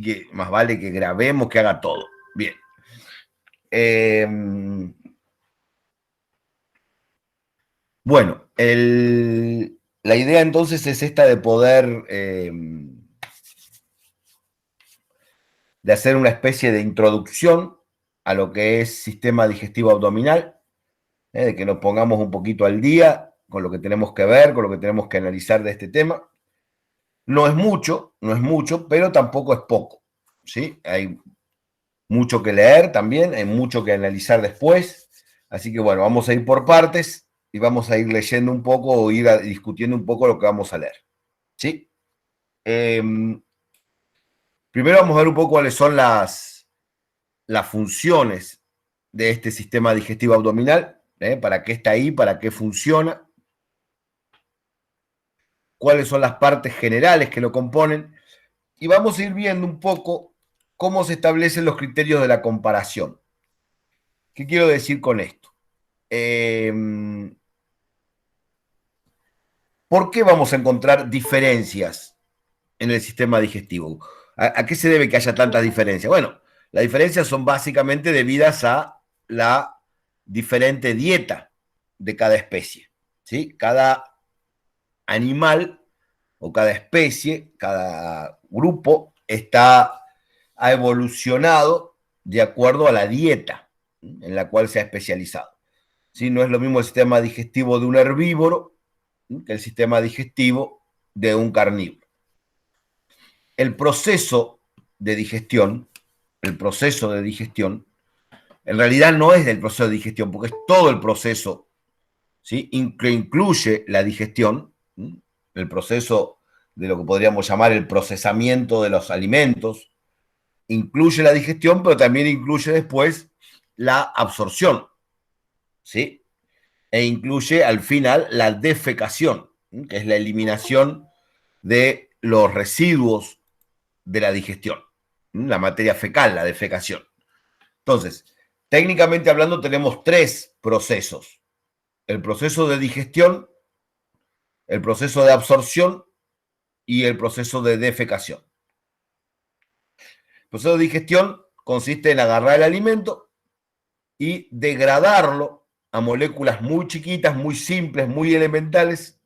que más vale que grabemos, que haga todo. Bien. Bueno, la idea entonces es esta de poder de hacer una especie de introducción a lo que es sistema digestivo abdominal, de que nos pongamos un poquito al día con lo que tenemos que ver, con lo que tenemos que analizar de este tema. No es mucho, pero tampoco es poco, ¿sí? Hay mucho que leer también, hay mucho que analizar después, así que bueno, vamos a ir por partes y vamos a ir leyendo un poco o ir discutiendo un poco lo que vamos a leer, ¿sí? Primero vamos a ver un poco cuáles son las funciones de este sistema digestivo abdominal, para qué está ahí, para qué funciona, cuáles son las partes generales que lo componen, y vamos a ir viendo un poco cómo se establecen los criterios de la comparación. ¿Qué quiero decir con esto? ¿Por qué vamos a encontrar diferencias en el sistema digestivo? ¿A qué se debe que haya tantas diferencias? Bueno, las diferencias son básicamente debidas a la diferente dieta de cada especie, ¿sí? Cada animal o cada especie, cada grupo ha evolucionado de acuerdo a la dieta en la cual se ha especializado. ¿Sí? No es lo mismo el sistema digestivo de un herbívoro que el sistema digestivo de un carnívoro. El proceso de digestión, en realidad no es del proceso de digestión, porque es todo el proceso, ¿sí? Que incluye la digestión, el proceso de lo que podríamos llamar el procesamiento de los alimentos, incluye la digestión, pero también incluye después la absorción, ¿sí? E incluye al final la defecación, que es la eliminación de los residuos de la digestión, la materia fecal, la defecación. Entonces, técnicamente hablando, tenemos tres procesos: el proceso de digestión, el proceso de absorción y el proceso de defecación. El proceso de digestión consiste en agarrar el alimento y degradarlo a moléculas muy chiquitas, muy simples, muy elementales,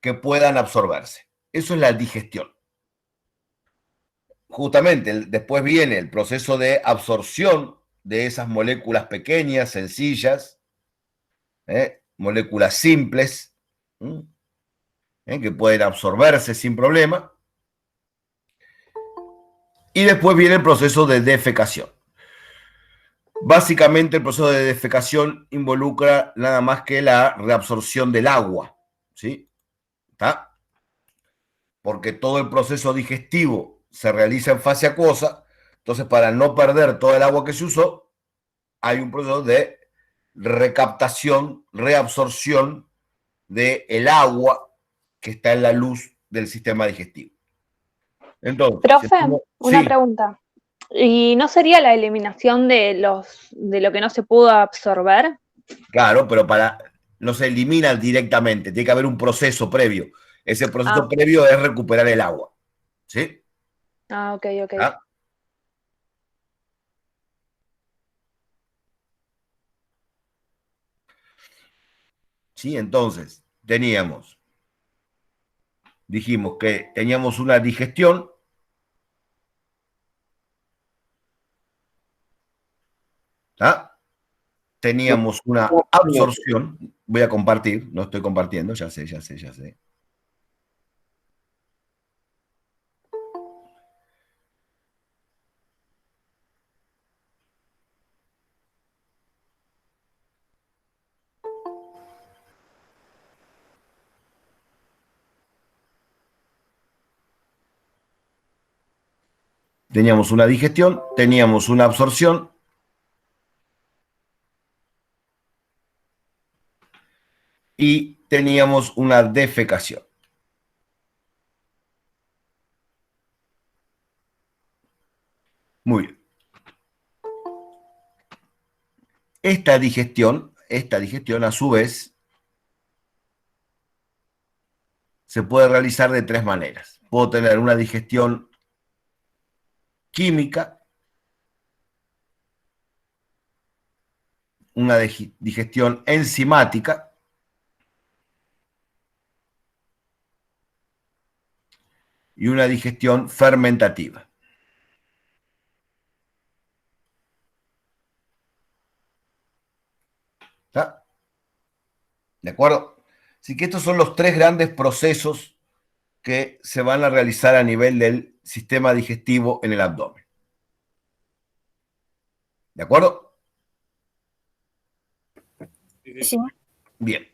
que puedan absorberse. Eso es la digestión. Justamente después viene el proceso de absorción de esas moléculas pequeñas, sencillas, moléculas simples, que pueden absorberse sin problema. Y después viene el proceso de defecación. Básicamente el proceso de defecación involucra nada más que la reabsorción del agua, ¿sí? ¿Está? Porque todo el proceso digestivo se realiza en fase acuosa, entonces para no perder todo el agua que se usó, hay un proceso de recaptación, reabsorción del agua que está en la luz del sistema digestivo. Entonces, Profe, una sí, pregunta. ¿Y no sería la eliminación de lo que no se pudo absorber? claro, pero no se elimina directamente, tiene que haber un proceso previo. Ese proceso Ah, previo es recuperar el agua, ¿sí? ok, ok. ¿Ah? Sí, entonces, dijimos que teníamos una digestión, ¿ah? Teníamos una absorción, voy a compartir, no estoy compartiendo, ya sé. Teníamos una digestión, teníamos una absorción y teníamos una defecación. Muy bien. Esta digestión a su vez se puede realizar de tres maneras. Puedo tener una digestión química, una digestión enzimática y una digestión fermentativa. ¿Está? ¿De acuerdo? Así que estos son los tres grandes procesos que se van a realizar a nivel del sistema digestivo en el abdomen. ¿De acuerdo? Sí. Bien.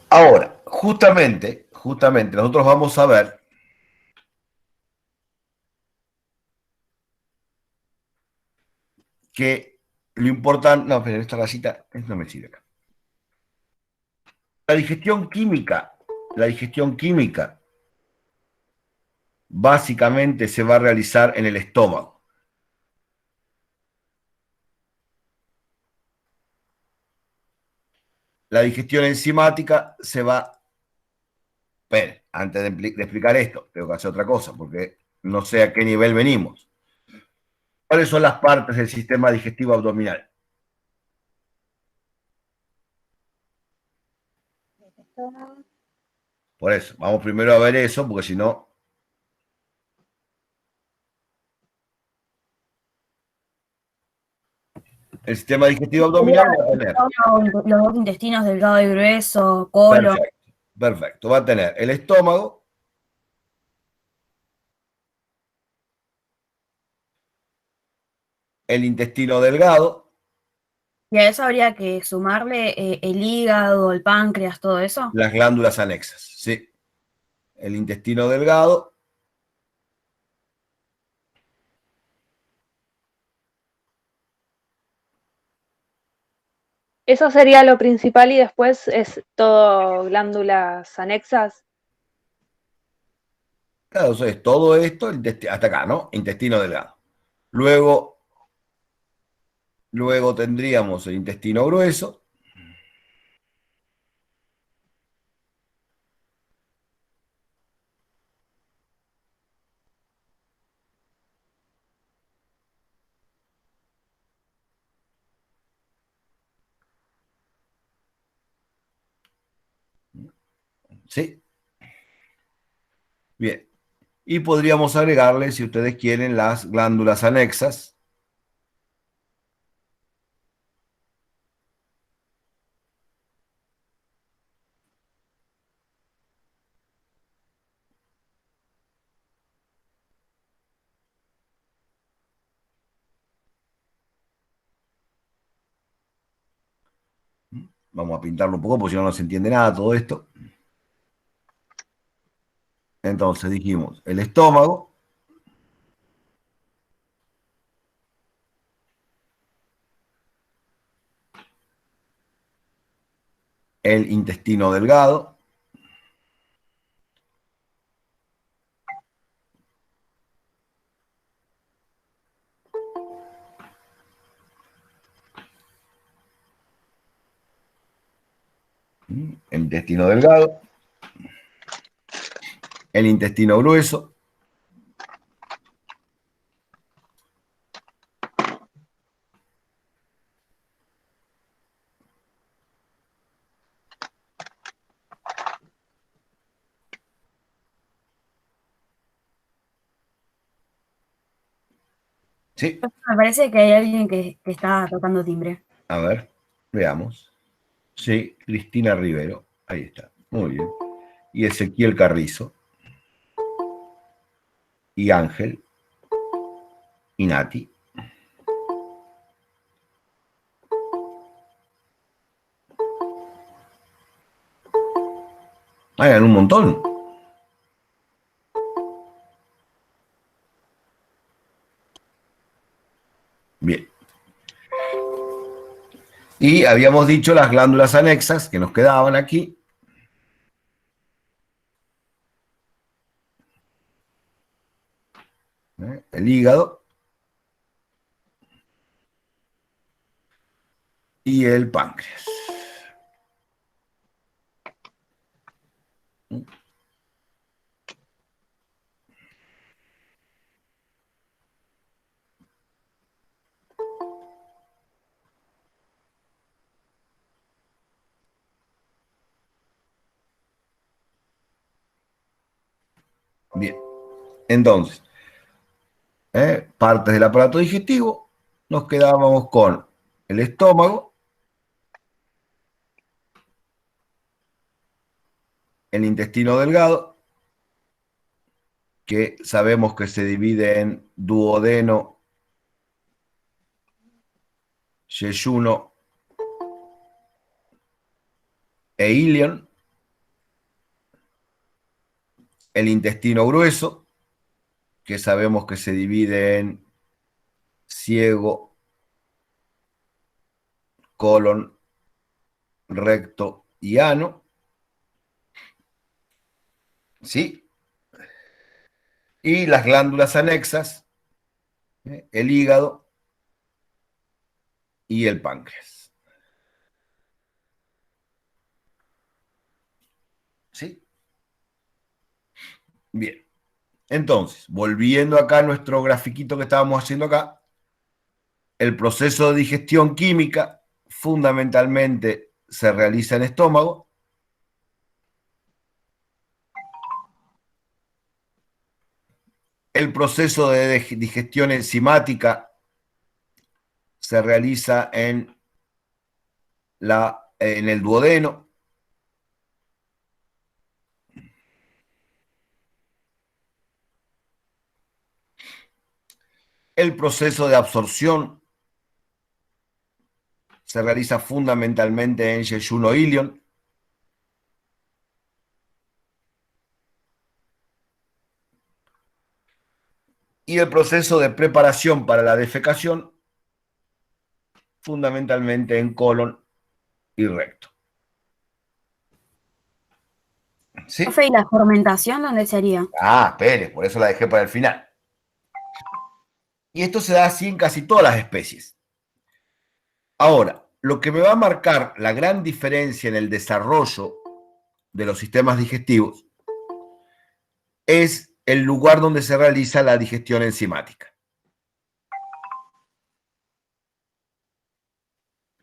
Ahora, justamente, nosotros vamos a ver que lo importante... No, pero esta rayita no me sirve acá. La digestión química básicamente se va a realizar en el estómago. La digestión enzimática se va... Espera, antes de explicar esto, tengo que hacer otra cosa, porque no sé a qué nivel venimos. ¿Cuáles son las partes del sistema digestivo abdominal? Por eso, vamos primero a ver eso, porque si no... El sistema digestivo abdominal va a tener... Los dos intestinos delgado y grueso, colon. Perfecto, perfecto. Va a tener el estómago, el intestino delgado, Y a eso habría que sumarle el hígado, el páncreas, todo eso. las glándulas anexas, ¿sí? El intestino delgado, Eso sería lo principal y después es todo glándulas anexas. claro, eso es todo esto, hasta acá, ¿no? Intestino delgado. Luego tendríamos el intestino grueso, ¿sí? Bien. Y podríamos agregarle, si ustedes quieren, las glándulas anexas. Vamos a pintarlo un poco porque si no, no se entiende nada todo esto. Entonces dijimos el estómago, el intestino delgado, el intestino delgado, el intestino grueso, ¿sí? Me parece que hay alguien que está tocando timbre. A ver, veamos. Sí, Cristina Rivero, ahí está, muy bien. Y Ezequiel Carrizo, y Ángel, y Nati. Hagan un montón. Bien. Y habíamos dicho las glándulas anexas que nos quedaban aquí. El hígado y el páncreas. Bien. Entonces, partes del aparato digestivo, nos quedábamos con el estómago, el intestino delgado, que sabemos que se divide en duodeno, yeyuno e ilion, el intestino grueso, que sabemos que se divide en ciego, colon, recto y ano, ¿sí? Y las glándulas anexas, el hígado y el páncreas. ¿Sí? Bien. Entonces, volviendo acá a nuestro grafiquito que estábamos haciendo acá, el proceso de digestión química fundamentalmente se realiza en estómago. El proceso de digestión enzimática se realiza en el duodeno. El proceso de absorción se realiza fundamentalmente en yeyuno ilion. Y el proceso de preparación para la defecación fundamentalmente en colon y recto. ¿Sí? Profe, ¿y la fermentación dónde sería? Espere, por eso la dejé para el final. Y esto se da así en casi todas las especies. Ahora, lo que me va a marcar la gran diferencia en el desarrollo de los sistemas digestivos es el lugar donde se realiza la digestión enzimática.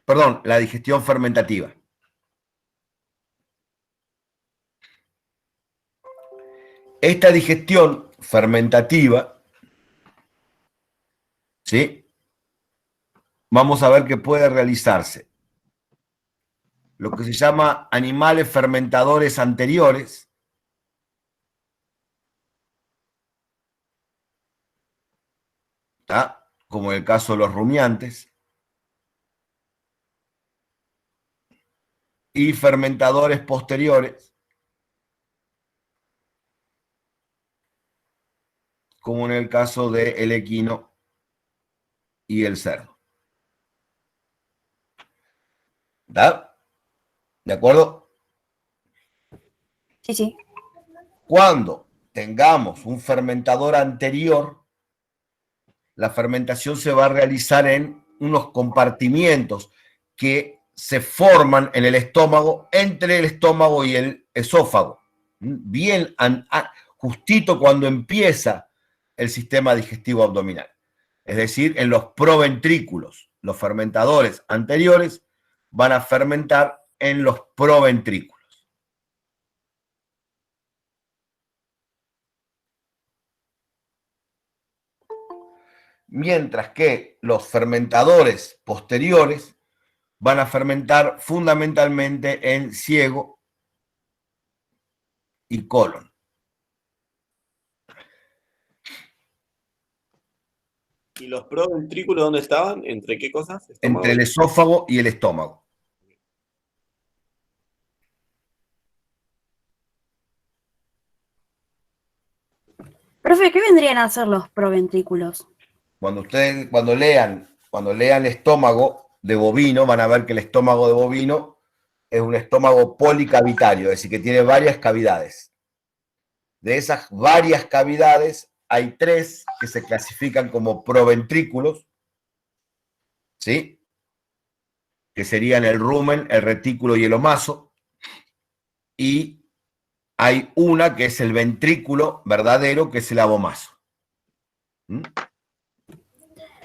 Perdón, la digestión fermentativa. Esta digestión fermentativa, ¿sí? Vamos a ver que puede realizarse lo que se llama animales fermentadores anteriores, ¿tá? Como en el caso de los rumiantes, y fermentadores posteriores, como en el caso del equino y el cerdo. ¿Está? ¿De acuerdo? Sí, sí. Cuando tengamos un fermentador anterior, la fermentación se va a realizar en unos compartimientos que se forman en el estómago, entre el estómago y el esófago. Bien justito cuando empieza el sistema digestivo abdominal. Es decir, en los proventrículos. Los fermentadores anteriores van a fermentar en los proventrículos. Mientras que los fermentadores posteriores van a fermentar fundamentalmente en ciego y colon. ¿Y los proventrículos dónde estaban? ¿Entre qué cosas? ¿Estómago? Entre el esófago y el estómago. Profe, ¿qué vendrían a ser los proventrículos? Cuando lean el estómago de bovino, van a ver que el estómago de bovino es un estómago policavitario, es decir, que tiene varias cavidades. De esas varias cavidades, hay 3 que se clasifican como proventrículos, ¿sí? Que serían el rumen, el retículo y el omaso. Y hay una que es el ventrículo verdadero, que es el abomaso. ¿Mm?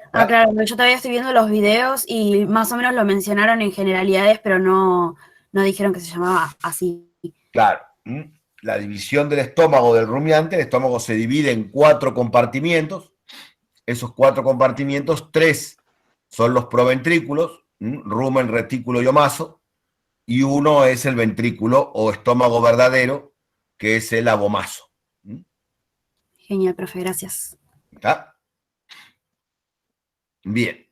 Claro, yo todavía estoy viendo los videos y más o menos lo mencionaron en generalidades, pero no dijeron que se llamaba así. Claro. la división del estómago del rumiante, el estómago se divide en 4 compartimientos. Esos 4 compartimientos, 3 son los proventrículos, rumen, retículo y omaso, y 1 es el ventrículo o estómago verdadero, que es el abomaso. Genial, profe, gracias. ¿Está? Bien.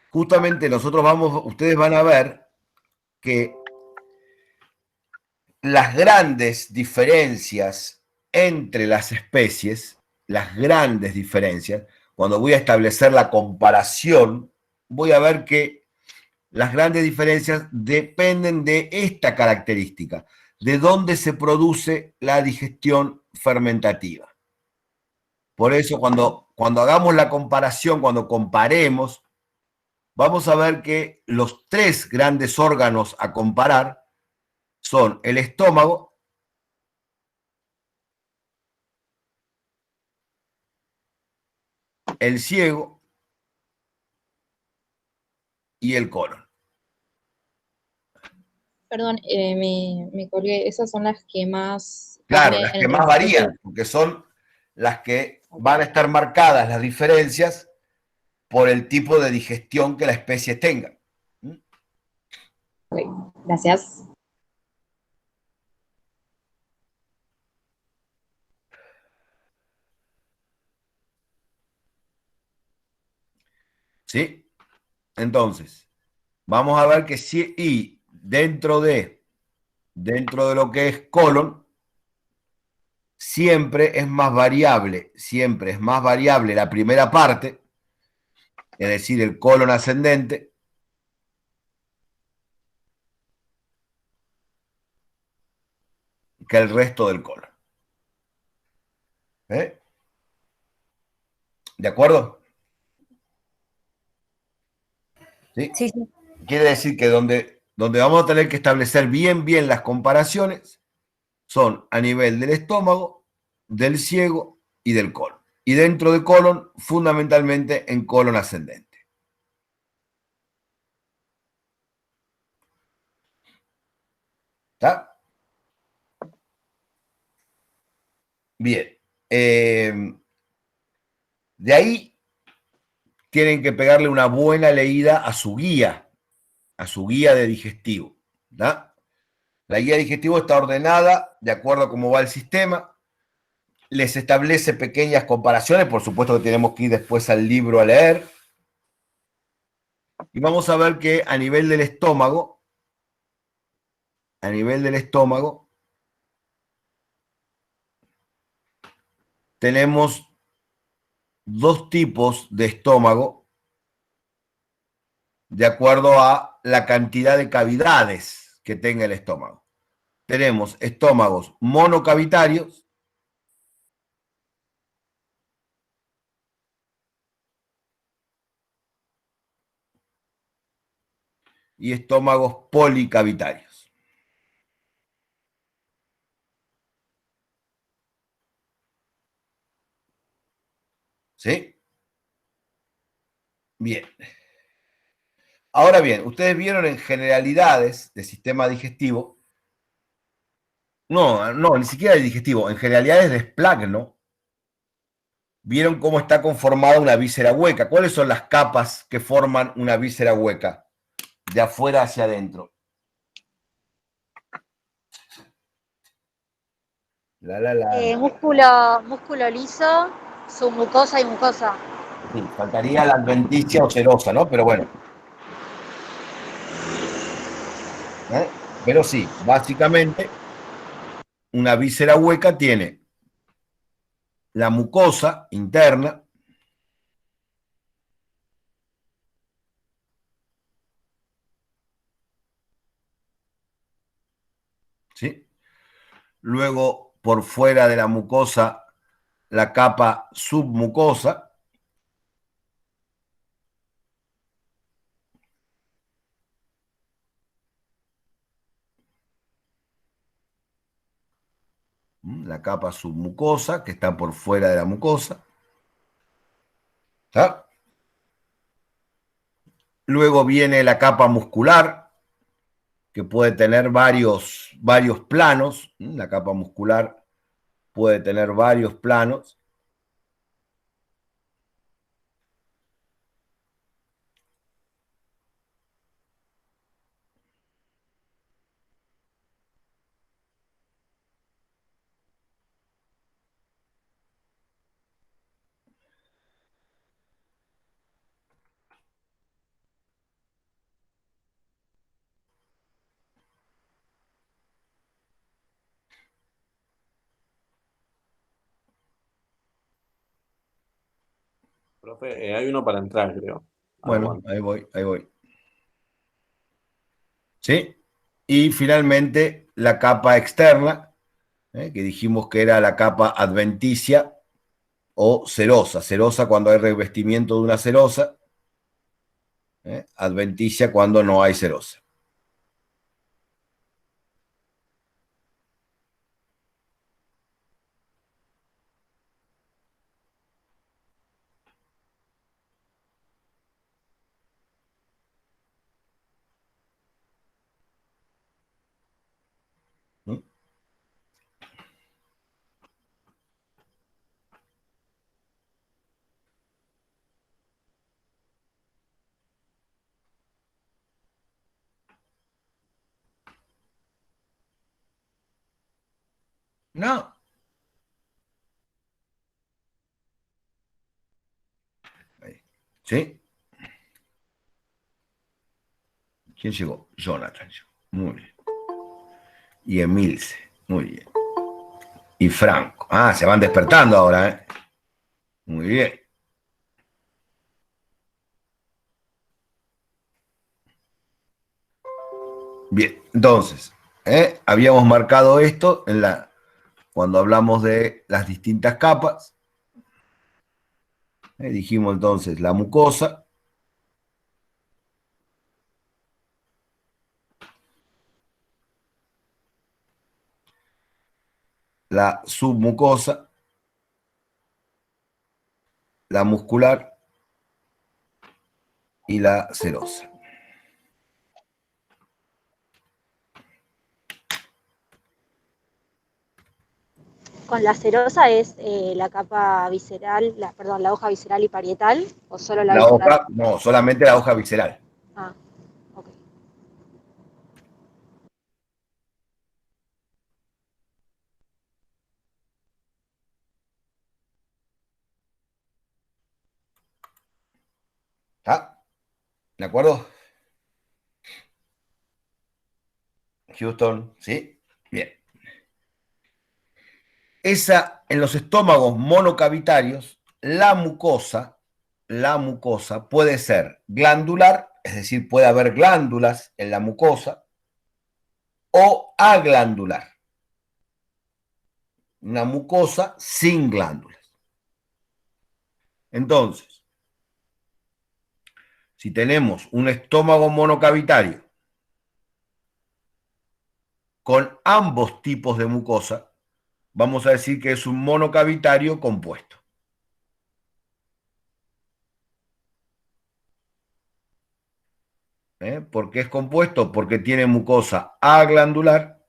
Justamente ustedes van a ver que las grandes diferencias entre las especies, cuando voy a establecer la comparación, voy a ver que las grandes diferencias dependen de esta característica, de dónde se produce la digestión fermentativa. Por eso cuando hagamos la comparación, cuando comparemos, vamos a ver que los 3 grandes órganos a comparar son el estómago, el ciego y el colon. Perdón, me colgué. Esas son las que más... Claro, las que más varían, porque son las que van a estar marcadas las diferencias por el tipo de digestión que la especie tenga. Ok, gracias. ¿Sí? Entonces, vamos a ver que sí, y dentro de lo que es colon, siempre es más variable la primera parte, es decir, el colon ascendente, que el resto del colon. ¿Eh? ¿De acuerdo? ¿Sí? Sí, sí. Quiere decir que donde vamos a tener que establecer bien las comparaciones son a nivel del estómago, del ciego y del colon. Y dentro de colon, fundamentalmente en colon ascendente. ¿Está? Bien. De ahí tienen que pegarle una buena leída a su guía de digestivo. ¿Está? La guía de digestivo está ordenada de acuerdo a cómo va el sistema. Les establece pequeñas comparaciones, por supuesto que tenemos que ir después al libro a leer. Y vamos a ver que a nivel del estómago, tenemos 2 tipos de estómago de acuerdo a la cantidad de cavidades que tenga el estómago. Tenemos estómagos monocavitarios y estómagos policavitarios. ¿Sí? Bien. Ahora bien, ustedes vieron en generalidades del sistema digestivo, no, ni siquiera de digestivo, en generalidades de esplagno, vieron cómo está conformada una víscera hueca. ¿Cuáles son las capas que forman una víscera hueca? De afuera hacia adentro. Músculo liso, submucosa y mucosa. Sí, faltaría la adventicia o serosa, ¿no? Pero bueno. Pero sí, básicamente, una víscera hueca tiene la mucosa interna, ¿sí? Luego, por fuera de la mucosa, la capa submucosa, la capa submucosa, que está por fuera de la mucosa. ¿Está? Luego viene la capa muscular, que puede tener varios planos. La capa muscular puede tener varios planos. Profe, hay uno para entrar, creo. Bueno, Aguanta. ahí voy. ¿Sí? Y finalmente la capa externa, que dijimos que era la capa adventicia o cerosa. Cerosa cuando hay revestimiento de una cerosa, adventicia cuando no hay cerosa. ¿Mm? No. Ahí. ¿Sí? ¿Quién llegó? Jonathan llegó. Muy bien. Y Emilce. Muy bien. Y Franco. Ah, se van despertando ahora, ¿eh? Muy bien. Bien, entonces, habíamos marcado esto cuando hablamos de las distintas capas. Dijimos entonces la mucosa, la submucosa, la muscular y la serosa. Con la serosa es la capa visceral, perdón, la hoja visceral y parietal, o solo la La visceral. hoja, no, solamente la hoja visceral. Ah, ok. ¿Está? ¿De acuerdo? Houston, ¿sí? Bien. En los estómagos monocavitarios, la mucosa puede ser glandular, es decir, puede haber glándulas en la mucosa, o aglandular. Una mucosa sin glándulas. Entonces, si tenemos un estómago monocavitario con ambos tipos de mucosa, vamos a decir que es un monocavitario compuesto. ¿Por qué es compuesto? Porque tiene mucosa aglandular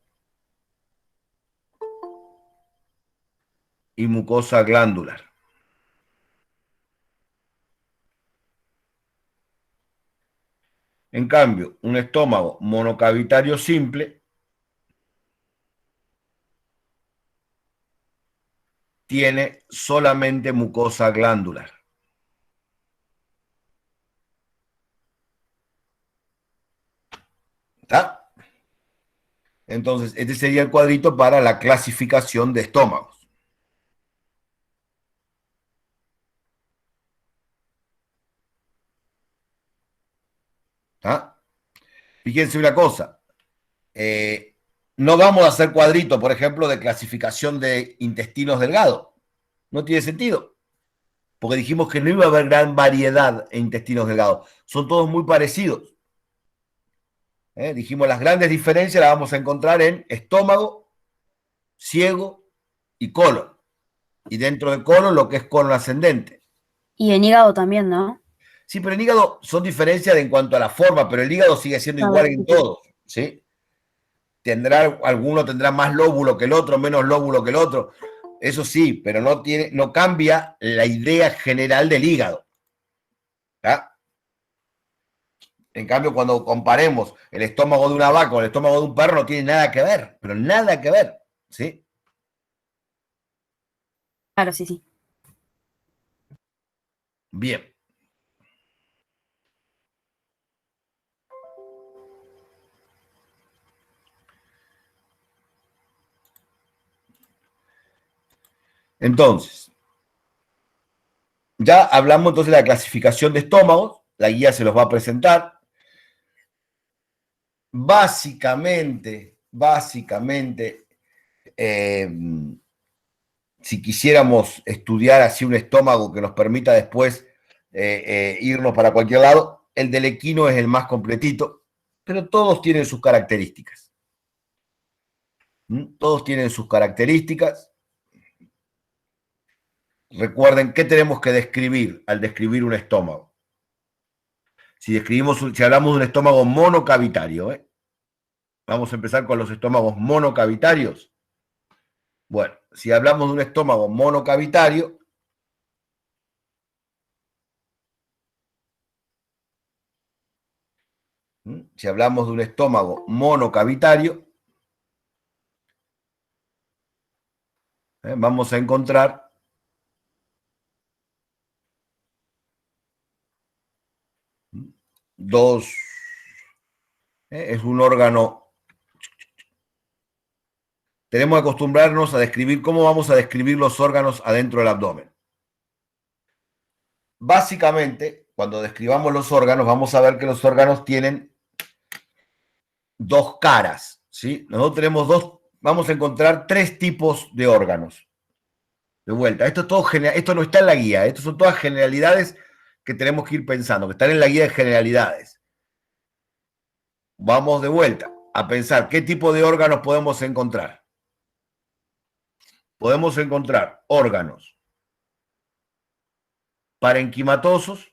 y mucosa glandular. En cambio, un estómago monocavitario simple tiene solamente mucosa glandular. ¿Está? Entonces, este sería el cuadrito para la clasificación de estómagos. ¿Está? Fíjense una cosa. No vamos a hacer cuadrito, por ejemplo, de clasificación de intestinos delgados. No tiene sentido. Porque dijimos que no iba a haber gran variedad en intestinos delgados. Son todos muy parecidos. Dijimos las grandes diferencias las vamos a encontrar en estómago, ciego y colon. Y dentro de colon lo que es colon ascendente. Y en hígado también, ¿no? Sí, pero en hígado son diferencias en cuanto a la forma, pero el hígado sigue siendo igual en todos, ¿sí? alguno tendrá más lóbulo que el otro, menos lóbulo que el otro. Eso sí, pero no cambia la idea general del hígado. ¿Tá? En cambio, cuando comparemos el estómago de una vaca con el estómago de un perro, no tiene nada que ver, pero nada que ver, ¿sí? Claro, sí, sí. Bien. Entonces, ya hablamos entonces de la clasificación de estómagos, la guía se los va a presentar. Básicamente, si quisiéramos estudiar así un estómago que nos permita después irnos para cualquier lado, el del equino es el más completito, pero todos tienen sus características. Todos tienen sus características. Recuerden, ¿qué tenemos que describir al describir un estómago? Si hablamos de un estómago monocavitario, vamos a empezar con los estómagos monocavitarios. Bueno, si hablamos de un estómago monocavitario, vamos a encontrar es un órgano. Tenemos que acostumbrarnos a describir cómo vamos a describir los órganos adentro del abdomen. Básicamente, cuando describamos los órganos, vamos a ver que los órganos tienen dos caras, ¿sí? Nosotros tenemos vamos a encontrar tres tipos de órganos. De vuelta, esto no está en la guía, esto son todas generalidades que tenemos que ir pensando, que están en la guía de generalidades. Vamos de vuelta a pensar qué tipo de órganos podemos encontrar. Podemos encontrar órganos parenquimatosos,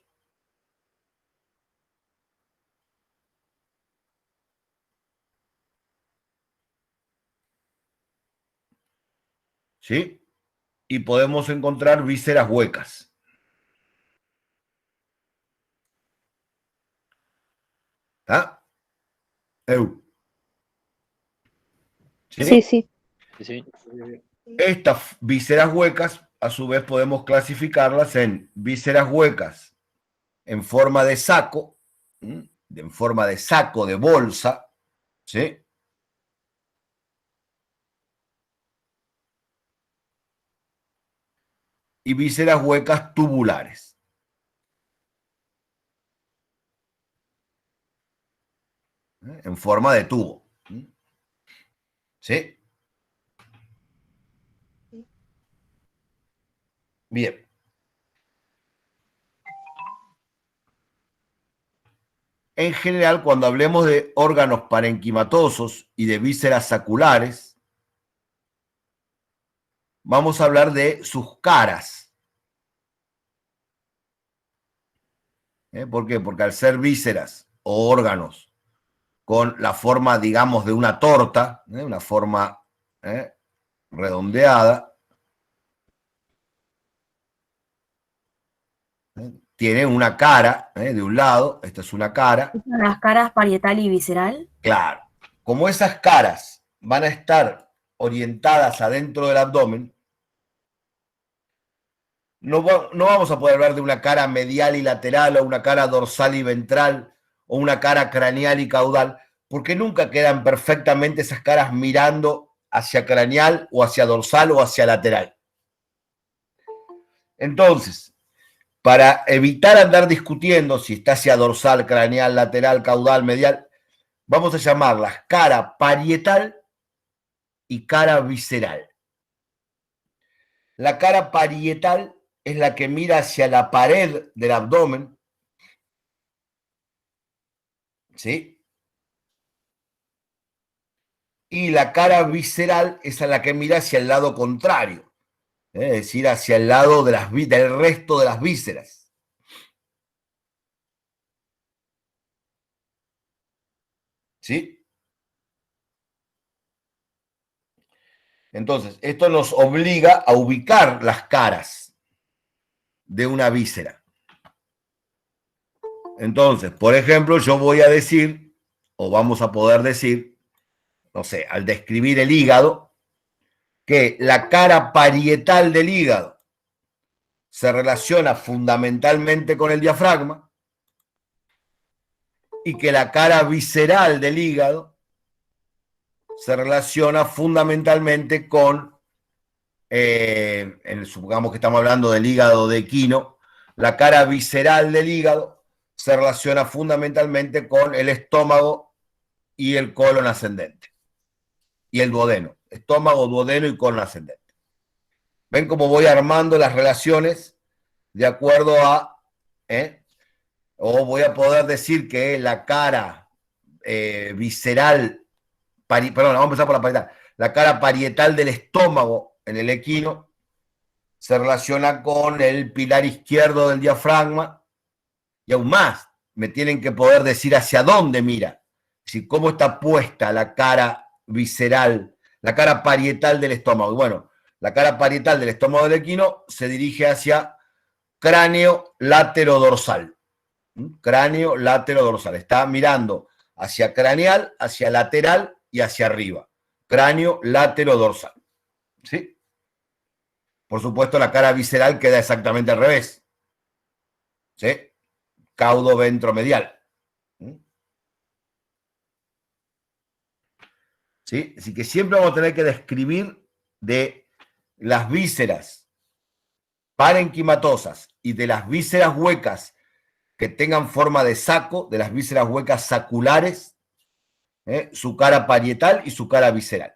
¿sí? Y podemos encontrar vísceras huecas. ¿Ah? Sí, sí. Sí. Estas vísceras huecas, a su vez, podemos clasificarlas en vísceras huecas en forma de saco, de bolsa, ¿sí? Y vísceras huecas tubulares. En forma de tubo. ¿Sí? Bien. En general, cuando hablemos de órganos parenquimatosos y de vísceras saculares, vamos a hablar de sus caras. ¿Por qué? Porque al ser vísceras o órganos con la forma, digamos, de una torta, una forma redondeada, tiene una cara de un lado, esta es una cara. Las caras parietal y visceral. Claro, como esas caras van a estar orientadas adentro del abdomen, no vamos a poder hablar de una cara medial y lateral o una cara dorsal y ventral o una cara craneal y caudal, porque nunca quedan perfectamente esas caras mirando hacia craneal o hacia dorsal o hacia lateral. Entonces, para evitar andar discutiendo si está hacia dorsal, craneal, lateral, caudal, medial, vamos a llamarlas cara parietal y cara visceral. La cara parietal es la que mira hacia la pared del abdomen, ¿sí? Y la cara visceral es la que mira hacia el lado contrario, es decir, hacia el lado de del resto de las vísceras. ¿Sí? Entonces, esto nos obliga a ubicar las caras de una víscera. Entonces, por ejemplo, yo voy a decir, o vamos a poder decir, no sé, al describir el hígado, que la cara parietal del hígado se relaciona fundamentalmente con el diafragma y que la cara visceral del hígado se relaciona fundamentalmente con, supongamos que estamos hablando del hígado de equino, la cara visceral del hígado se relaciona fundamentalmente con el estómago y el colon ascendente. Y el duodeno. Estómago, duodeno y colon ascendente. ¿Ven cómo voy armando las relaciones de acuerdo a... o voy a poder decir que la cara visceral, perdón, vamos a empezar por la parietal. La cara parietal del estómago en el equino se relaciona con el pilar izquierdo del diafragma y aún más, me tienen que poder decir hacia dónde mira, si cómo está puesta la cara visceral, la cara parietal del estómago. Y bueno, la cara parietal del estómago del equino se dirige hacia cráneo látero-dorsal. Cráneo látero-dorsal. Está mirando hacia craneal, hacia lateral y hacia arriba. Cráneo látero-dorsal. ¿Sí? Por supuesto, la cara visceral queda exactamente al revés. ¿Sí? Caudo ventromedial. ¿Sí? Así que siempre vamos a tener que describir de las vísceras parenquimatosas y de las vísceras huecas que tengan forma de saco, de las vísceras huecas saculares, su cara parietal y su cara visceral.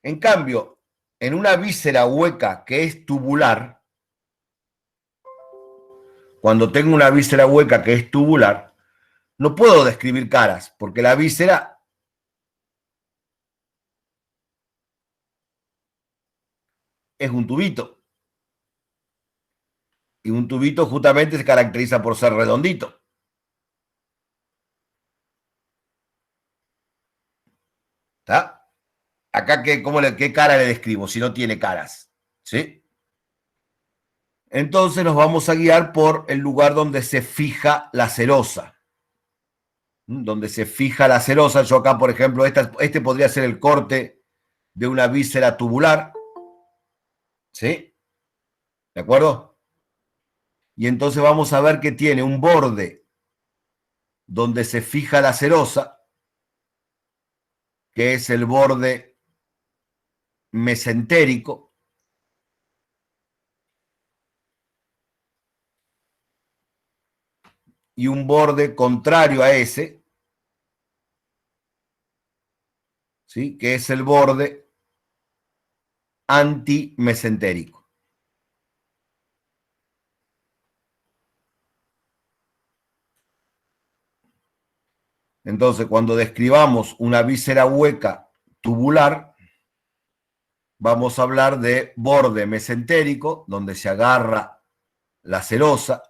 En cambio, en una víscera hueca que es tubular, cuando tengo una víscera hueca que es tubular, no puedo describir caras, porque la víscera es un tubito. Y un tubito justamente se caracteriza por ser redondito. ¿Está? Acá, ¿qué cara le describo si no tiene caras? ¿Sí? Entonces nos vamos a guiar por el lugar donde se fija la serosa. Donde se fija la serosa. Yo acá, por ejemplo, este podría ser el corte de una víscera tubular. ¿Sí? ¿De acuerdo? Y entonces vamos a ver que tiene un borde donde se fija la serosa, que es el borde mesentérico. Y un borde contrario a ese, ¿sí? Que es el borde antimesentérico. Entonces, cuando describamos una víscera hueca tubular, vamos a hablar de borde mesentérico, donde se agarra la serosa.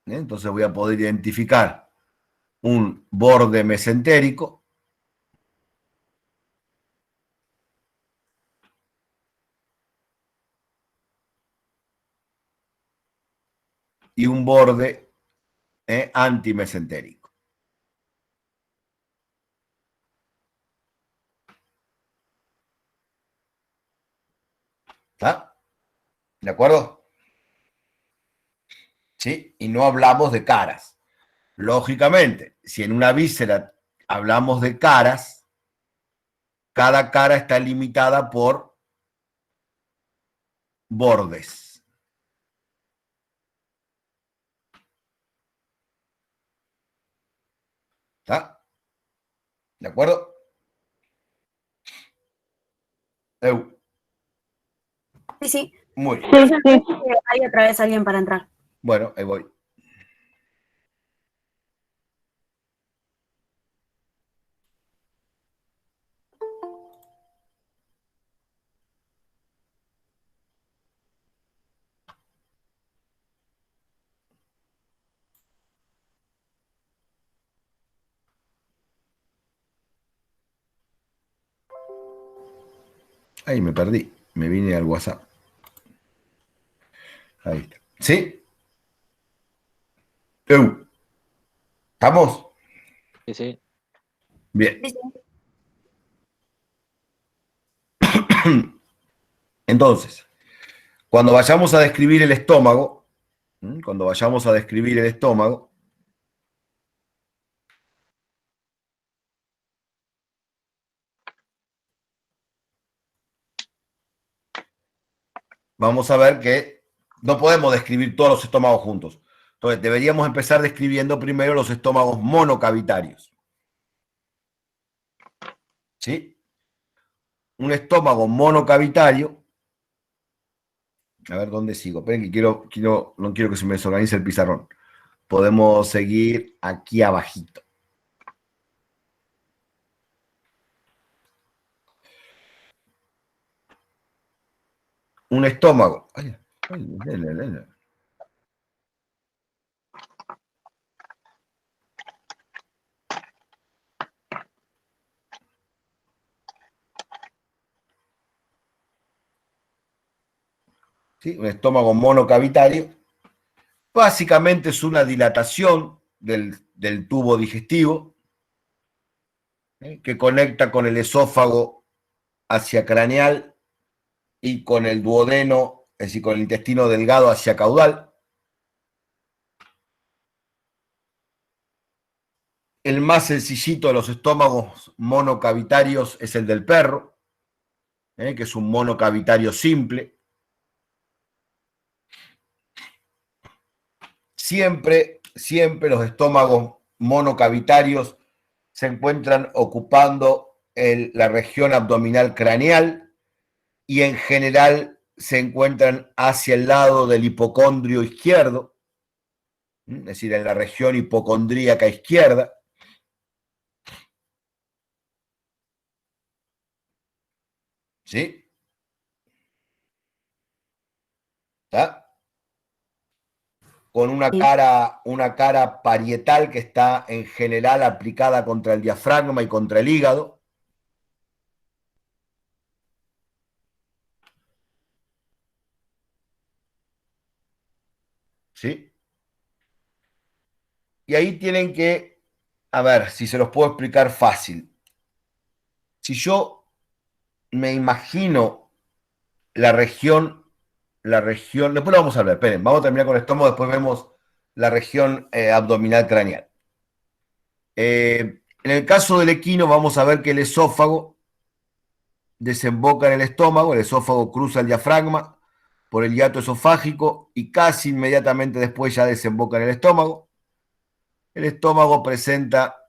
Entonces voy a poder identificar un borde mesentérico y un borde antimesentérico. ¿Está? ¿De acuerdo? ¿Sí? Y no hablamos de caras. Lógicamente, si en una víscera hablamos de caras, cada cara está limitada por bordes. ¿Está? ¿De acuerdo? Sí, sí. Muy bien. Sí, sí. Hay otra vez alguien para entrar. Bueno, ahí voy. Ahí me perdí. Me vine al WhatsApp. Ahí está. ¿Sí? ¿Estamos? Sí, sí. Bien. Sí, sí. Entonces, cuando vayamos a describir el estómago, vamos a ver que no podemos describir todos los estómagos juntos. Entonces, deberíamos empezar describiendo primero los estómagos monocavitarios. ¿Sí? Un estómago monocavitario. A ver dónde sigo. Esperen que no quiero que se me desorganice el pizarrón. Podemos seguir aquí abajito. Un estómago. ¿Sí? Un estómago monocavitario. Básicamente es una dilatación del tubo digestivo que conecta con el esófago hacia craneal y con el duodeno, es decir, con el intestino delgado hacia caudal. El más sencillito de los estómagos monocavitarios es el del perro, que es un monocavitario simple. Siempre los estómagos monocavitarios se encuentran ocupando la región abdominal craneal y en general se encuentran hacia el lado del hipocondrio izquierdo, es decir, en la región hipocondríaca izquierda. ¿Sí? ¿Está? Con una cara parietal que está en general aplicada contra el diafragma y contra el hígado. ¿Sí? Y ahí tienen que, a ver si se los puedo explicar fácil. Si yo me imagino la región, después lo vamos a ver, esperen, vamos a terminar con el estómago, después vemos la región abdominal craneal. En el caso del equino vamos a ver que el esófago desemboca en el estómago, el esófago cruza el diafragma por el hiato esofágico y casi inmediatamente después ya desemboca en el estómago. El estómago presenta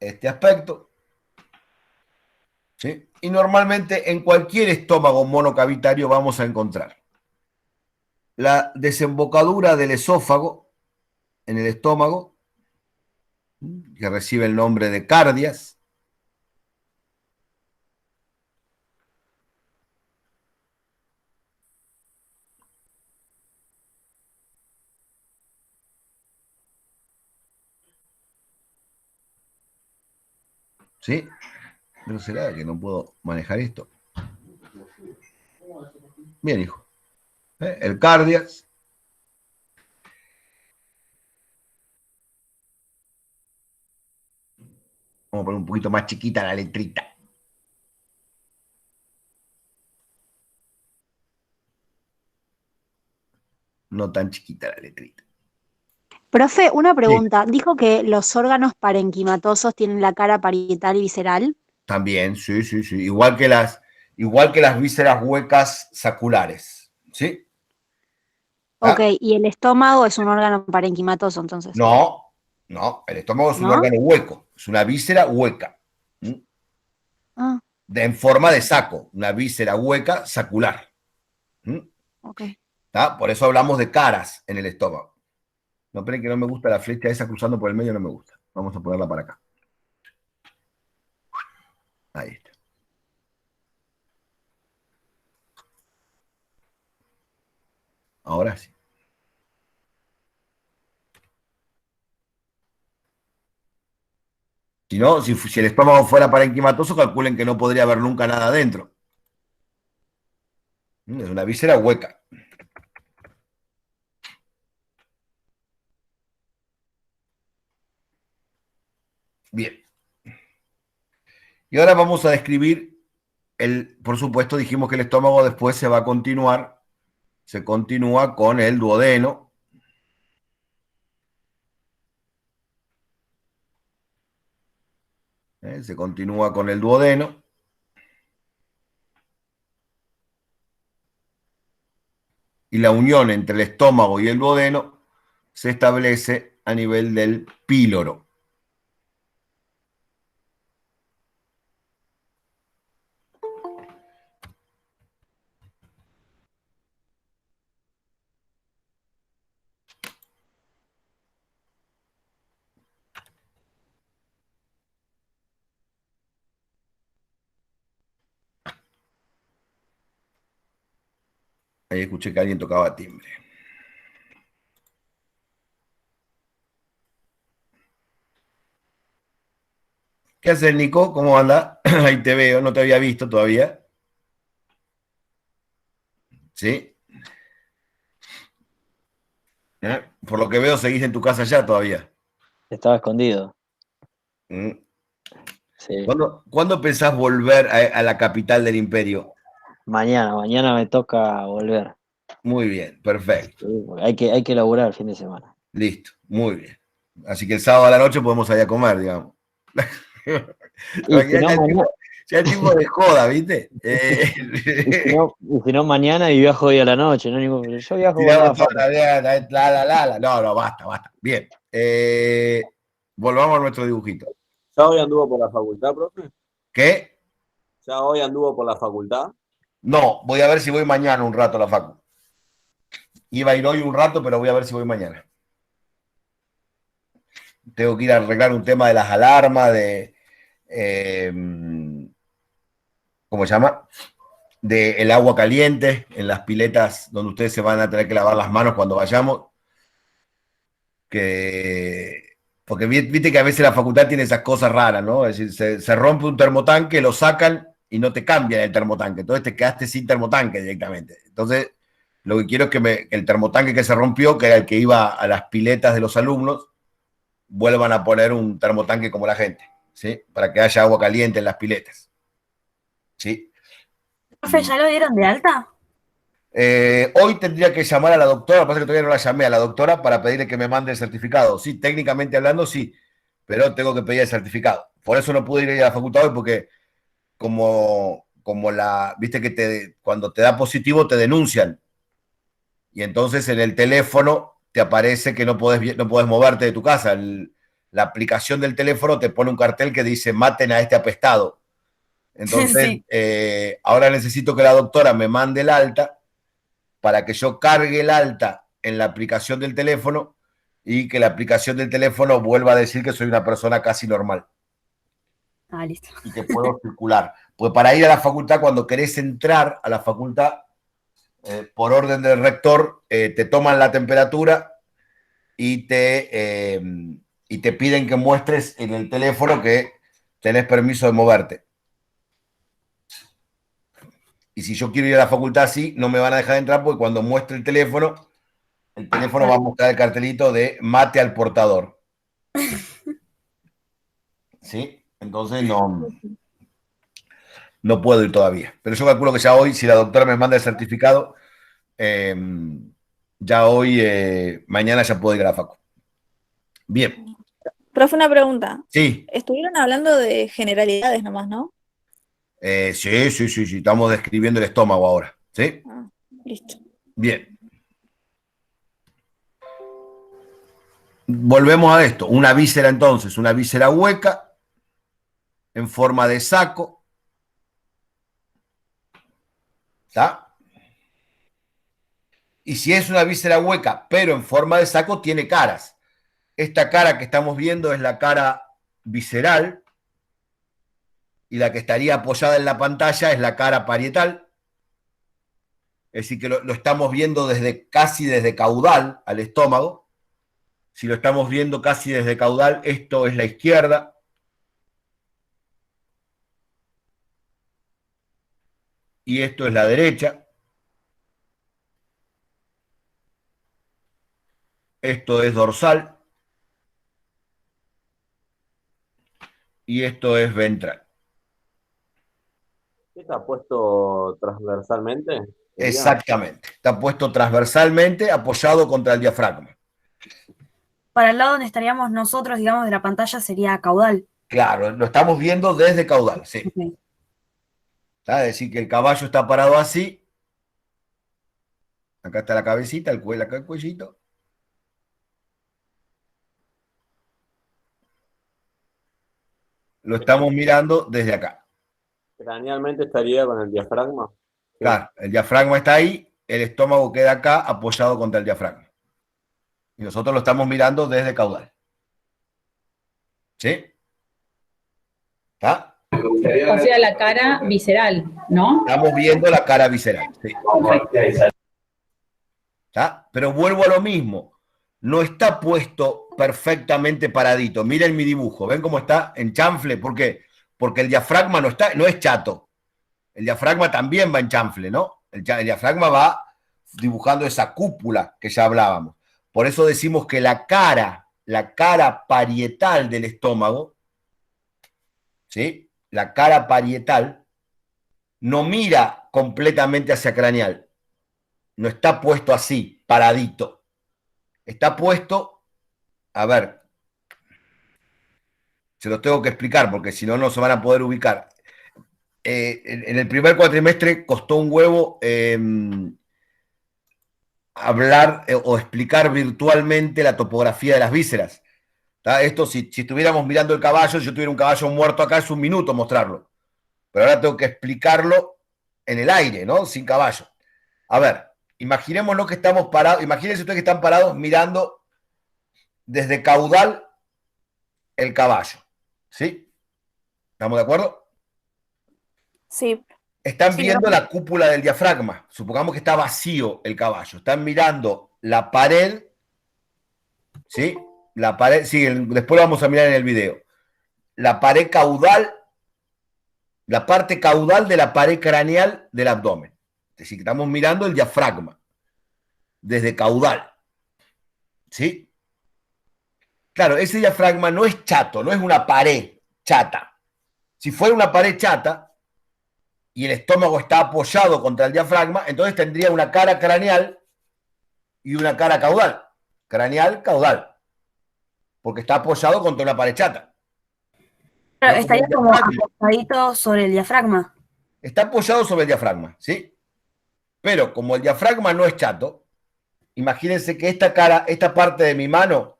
este aspecto, ¿sí? Y normalmente en cualquier estómago monocavitario vamos a encontrar la desembocadura del esófago en el estómago, que recibe el nombre de cardias. ¿Sí? ¿No será que no puedo manejar esto? Bien, hijo. El cardias. Vamos a poner un poquito más chiquita la letrita. No tan chiquita la letrita. Profe, una Sí. pregunta. Dijo que los órganos parenquimatosos tienen la cara parietal y visceral. También, sí. Igual que las vísceras huecas saculares. ¿Sí? ¿Ah? Ok, y el estómago es un órgano parenquimatoso, entonces. No, el estómago es un ¿No? órgano hueco, es una víscera hueca. Ah, En forma de saco, una víscera hueca sacular. ok. ¿Tá? Por eso hablamos de caras en el estómago. No, esperen que no me gusta la flecha esa cruzando por el medio, no me gusta. Vamos a ponerla para acá. Ahí está. Ahora sí. Si no, si el estómago fuera parenquimatoso, calculen que no podría haber nunca nada adentro. Es una víscera hueca. Bien. Y ahora vamos a describir por supuesto, dijimos que el estómago después se va a continuar, se continúa con el duodeno. Se continúa con el duodeno. Y la unión entre el estómago y el duodeno se establece a nivel del píloro. Ahí escuché que alguien tocaba timbre. ¿Qué haces, Nico? ¿Cómo anda? Ahí te veo, no te había visto todavía. ¿Sí? Por lo que veo, seguís en tu casa ya todavía. Estaba escondido. Mm. Sí. ¿Cuándo pensás volver a la capital del imperio? Mañana me toca volver. Muy bien, perfecto. Sí, hay que laburar el fin de semana. Listo, muy bien. Así que el sábado a la noche podemos salir a comer, digamos. Ya el tipo de joda, ¿viste? Y si no, mañana y viajo hoy a la noche. No, yo viajo No, basta. Bien. Volvamos a nuestro dibujito. ¿Ya hoy anduvo por la facultad, profe? ¿Qué? ¿Ya hoy anduvo por la facultad? No, voy a ver si voy mañana un rato a la facu. Iba a ir hoy un rato, pero voy a ver si voy mañana. Tengo que ir a arreglar un tema de las alarmas, ¿cómo se llama? Del agua caliente en las piletas donde ustedes se van a tener que lavar las manos cuando vayamos. Porque viste que a veces la facultad tiene esas cosas raras, ¿no? Es decir, se rompe un termotanque, lo sacan y no te cambian el termotanque. Entonces te quedaste sin termotanque directamente. Entonces, lo que quiero es que el termotanque que se rompió, que era el que iba a las piletas de los alumnos, vuelvan a poner un termotanque como la gente, ¿sí? Para que haya agua caliente en las piletas. ¿Sí? Profe, ¿ya lo dieron de alta? Hoy tendría que llamar a la doctora, pasa que todavía no la llamé a la doctora para pedirle que me mande el certificado. Sí, técnicamente hablando, sí, pero tengo que pedir el certificado. Por eso no pude ir a la facultad hoy, porque viste que cuando te da positivo te denuncian. Y entonces en el teléfono te aparece que no puedes moverte de tu casa. La aplicación del teléfono te pone un cartel que dice maten a este apestado. Entonces, sí. Ahora necesito que la doctora me mande el alta para que yo cargue el alta en la aplicación del teléfono y que la aplicación del teléfono vuelva a decir que soy una persona casi normal. Ah, listo. Y que puedo circular. Pues para ir a la facultad, cuando querés entrar a la facultad, por orden del rector, te toman la temperatura y te piden que muestres en el teléfono que tenés permiso de moverte. Y si yo quiero ir a la facultad así, no me van a dejar entrar porque cuando muestre el teléfono va a mostrar el cartelito de mate al portador. ¿Sí? Entonces no puedo ir todavía. Pero yo calculo que ya hoy, si la doctora me manda el certificado, ya hoy, mañana ya puedo ir a la facu. Bien. Profe, una pregunta. Sí. Estuvieron hablando de generalidades nomás, ¿no? Sí. Estamos describiendo el estómago ahora. ¿Sí? Ah, listo. Bien. Volvemos a esto. Una víscera entonces, una víscera hueca en forma de saco. ¿Está? Y si es una víscera hueca, pero en forma de saco, tiene caras. Esta cara que estamos viendo es la cara visceral y la que estaría apoyada en la pantalla es la cara parietal. Es decir, que lo estamos viendo casi desde caudal al estómago. Si lo estamos viendo casi desde caudal, esto es la izquierda. Y esto es la derecha. Esto es dorsal. Y esto es ventral. ¿Está puesto transversalmente? ¿Sería? Exactamente. Está puesto transversalmente, apoyado contra el diafragma. Para el lado donde estaríamos nosotros, digamos, de la pantalla sería caudal. Claro, lo estamos viendo desde caudal, sí. Ok. Es decir, que el caballo está parado así. Acá está la cabecita, el cuello, acá el cuellito. Lo estamos mirando desde acá. Cranealmente estaría con el diafragma. Claro, el diafragma está ahí, el estómago queda acá apoyado contra el diafragma. Y nosotros lo estamos mirando desde caudal. ¿Sí? ¿Está? O sea, la cara visceral, ¿no? Estamos viendo la cara visceral. Sí. ¿Está? Pero vuelvo a lo mismo. No está puesto perfectamente paradito. Miren mi dibujo. ¿Ven cómo está en chanfle? ¿Por qué? Porque el diafragma no es chato. El diafragma también va en chanfle, ¿no? El diafragma va dibujando esa cúpula que ya hablábamos. Por eso decimos que la cara parietal del estómago, ¿sí? La cara parietal no mira completamente hacia craneal. No está puesto así, paradito. Está puesto, a ver, se los tengo que explicar porque si no, no se van a poder ubicar. En el primer cuatrimestre costó un huevo hablar o explicar virtualmente la topografía de las vísceras. Esto, si estuviéramos mirando el caballo, si yo tuviera un caballo muerto acá, es un minuto mostrarlo. Pero ahora tengo que explicarlo en el aire, ¿no? Sin caballo. A ver, imaginémonos que estamos parados, imagínense ustedes que están parados mirando desde caudal el caballo. ¿Sí? ¿Estamos de acuerdo? Sí. Están Sí, viendo no. la cúpula del diafragma. Supongamos que está vacío el caballo. Están mirando la pared. ¿Sí? La pared. Sí, después lo vamos a mirar en el video. La pared caudal. La parte caudal de la pared craneal del abdomen. Es decir, que estamos mirando el diafragma. Desde caudal. ¿Sí? Claro, ese diafragma no es chato, no es una pared chata. Si fuera una pared chata y el estómago está apoyado contra el diafragma, entonces tendría una cara craneal y una cara caudal. Craneal, caudal. Porque está apoyado contra una pared chata. Pero No, estaría como apoyadito sobre el diafragma. Está apoyado sobre el diafragma, ¿sí? Pero como el diafragma no es chato, imagínense que esta cara, esta parte de mi mano,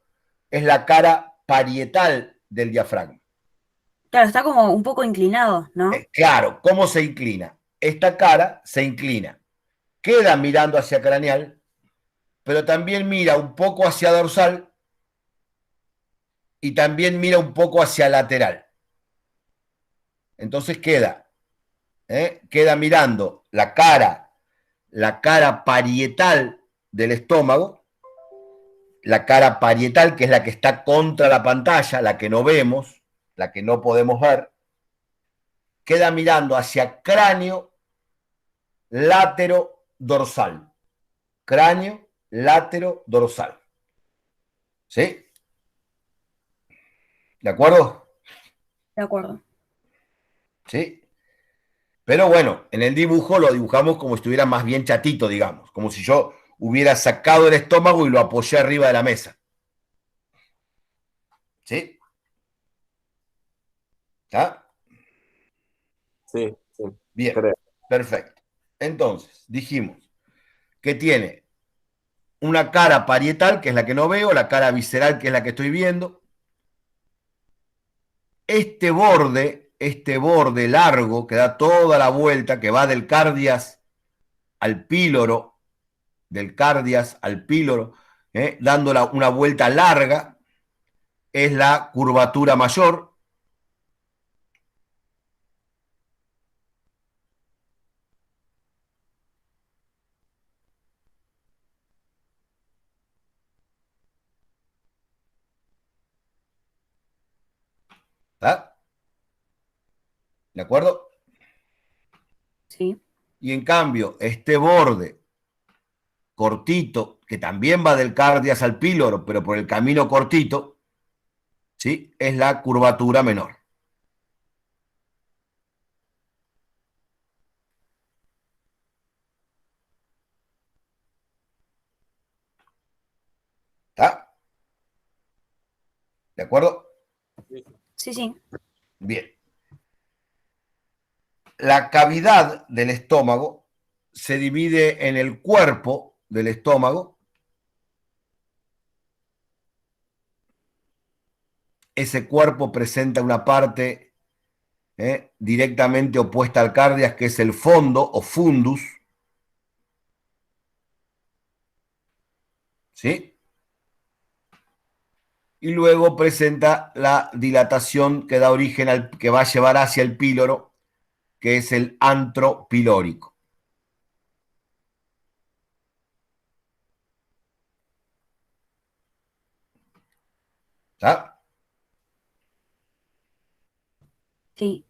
es la cara parietal del diafragma. Claro, está como un poco inclinado, ¿no? Claro, ¿cómo se inclina? Esta cara se inclina. Queda mirando hacia craneal, pero también mira un poco hacia dorsal y también mira un poco hacia lateral. Entonces queda mirando la cara parietal del estómago, la cara parietal, que es la que está contra la pantalla, la que no vemos, la que no podemos ver, queda mirando hacia cráneo, látero, dorsal. Cráneo, látero, dorsal. ¿Sí? ¿De acuerdo? De acuerdo. ¿Sí? Pero bueno, en el dibujo lo dibujamos como si estuviera más bien chatito, digamos, como si yo hubiera sacado el estómago y lo apoyé arriba de la mesa. ¿Sí? ¿Está? Sí, sí. Bien, Creo. perfecto. Entonces, dijimos que tiene una cara parietal, que es la que no veo, la cara visceral, que es la que estoy viendo. Este borde largo que da toda la vuelta, que va del cardias al píloro, del cardias al píloro, dando una vuelta larga, es la curvatura mayor. ¿Está? ¿De acuerdo? Sí. Y en cambio, este borde cortito, que también va del cardias al píloro, pero por el camino cortito, ¿sí? Es la curvatura menor. ¿Está? ¿De acuerdo? Sí, sí. Bien. La cavidad del estómago se divide en el cuerpo del estómago. Ese cuerpo presenta una parte directamente opuesta al cardias, que es el fondo o fundus. ¿Sí? Y luego presenta la dilatación que da origen al que va a llevar hacia el píloro, que es el antro pilórico. ¿Está? Sí.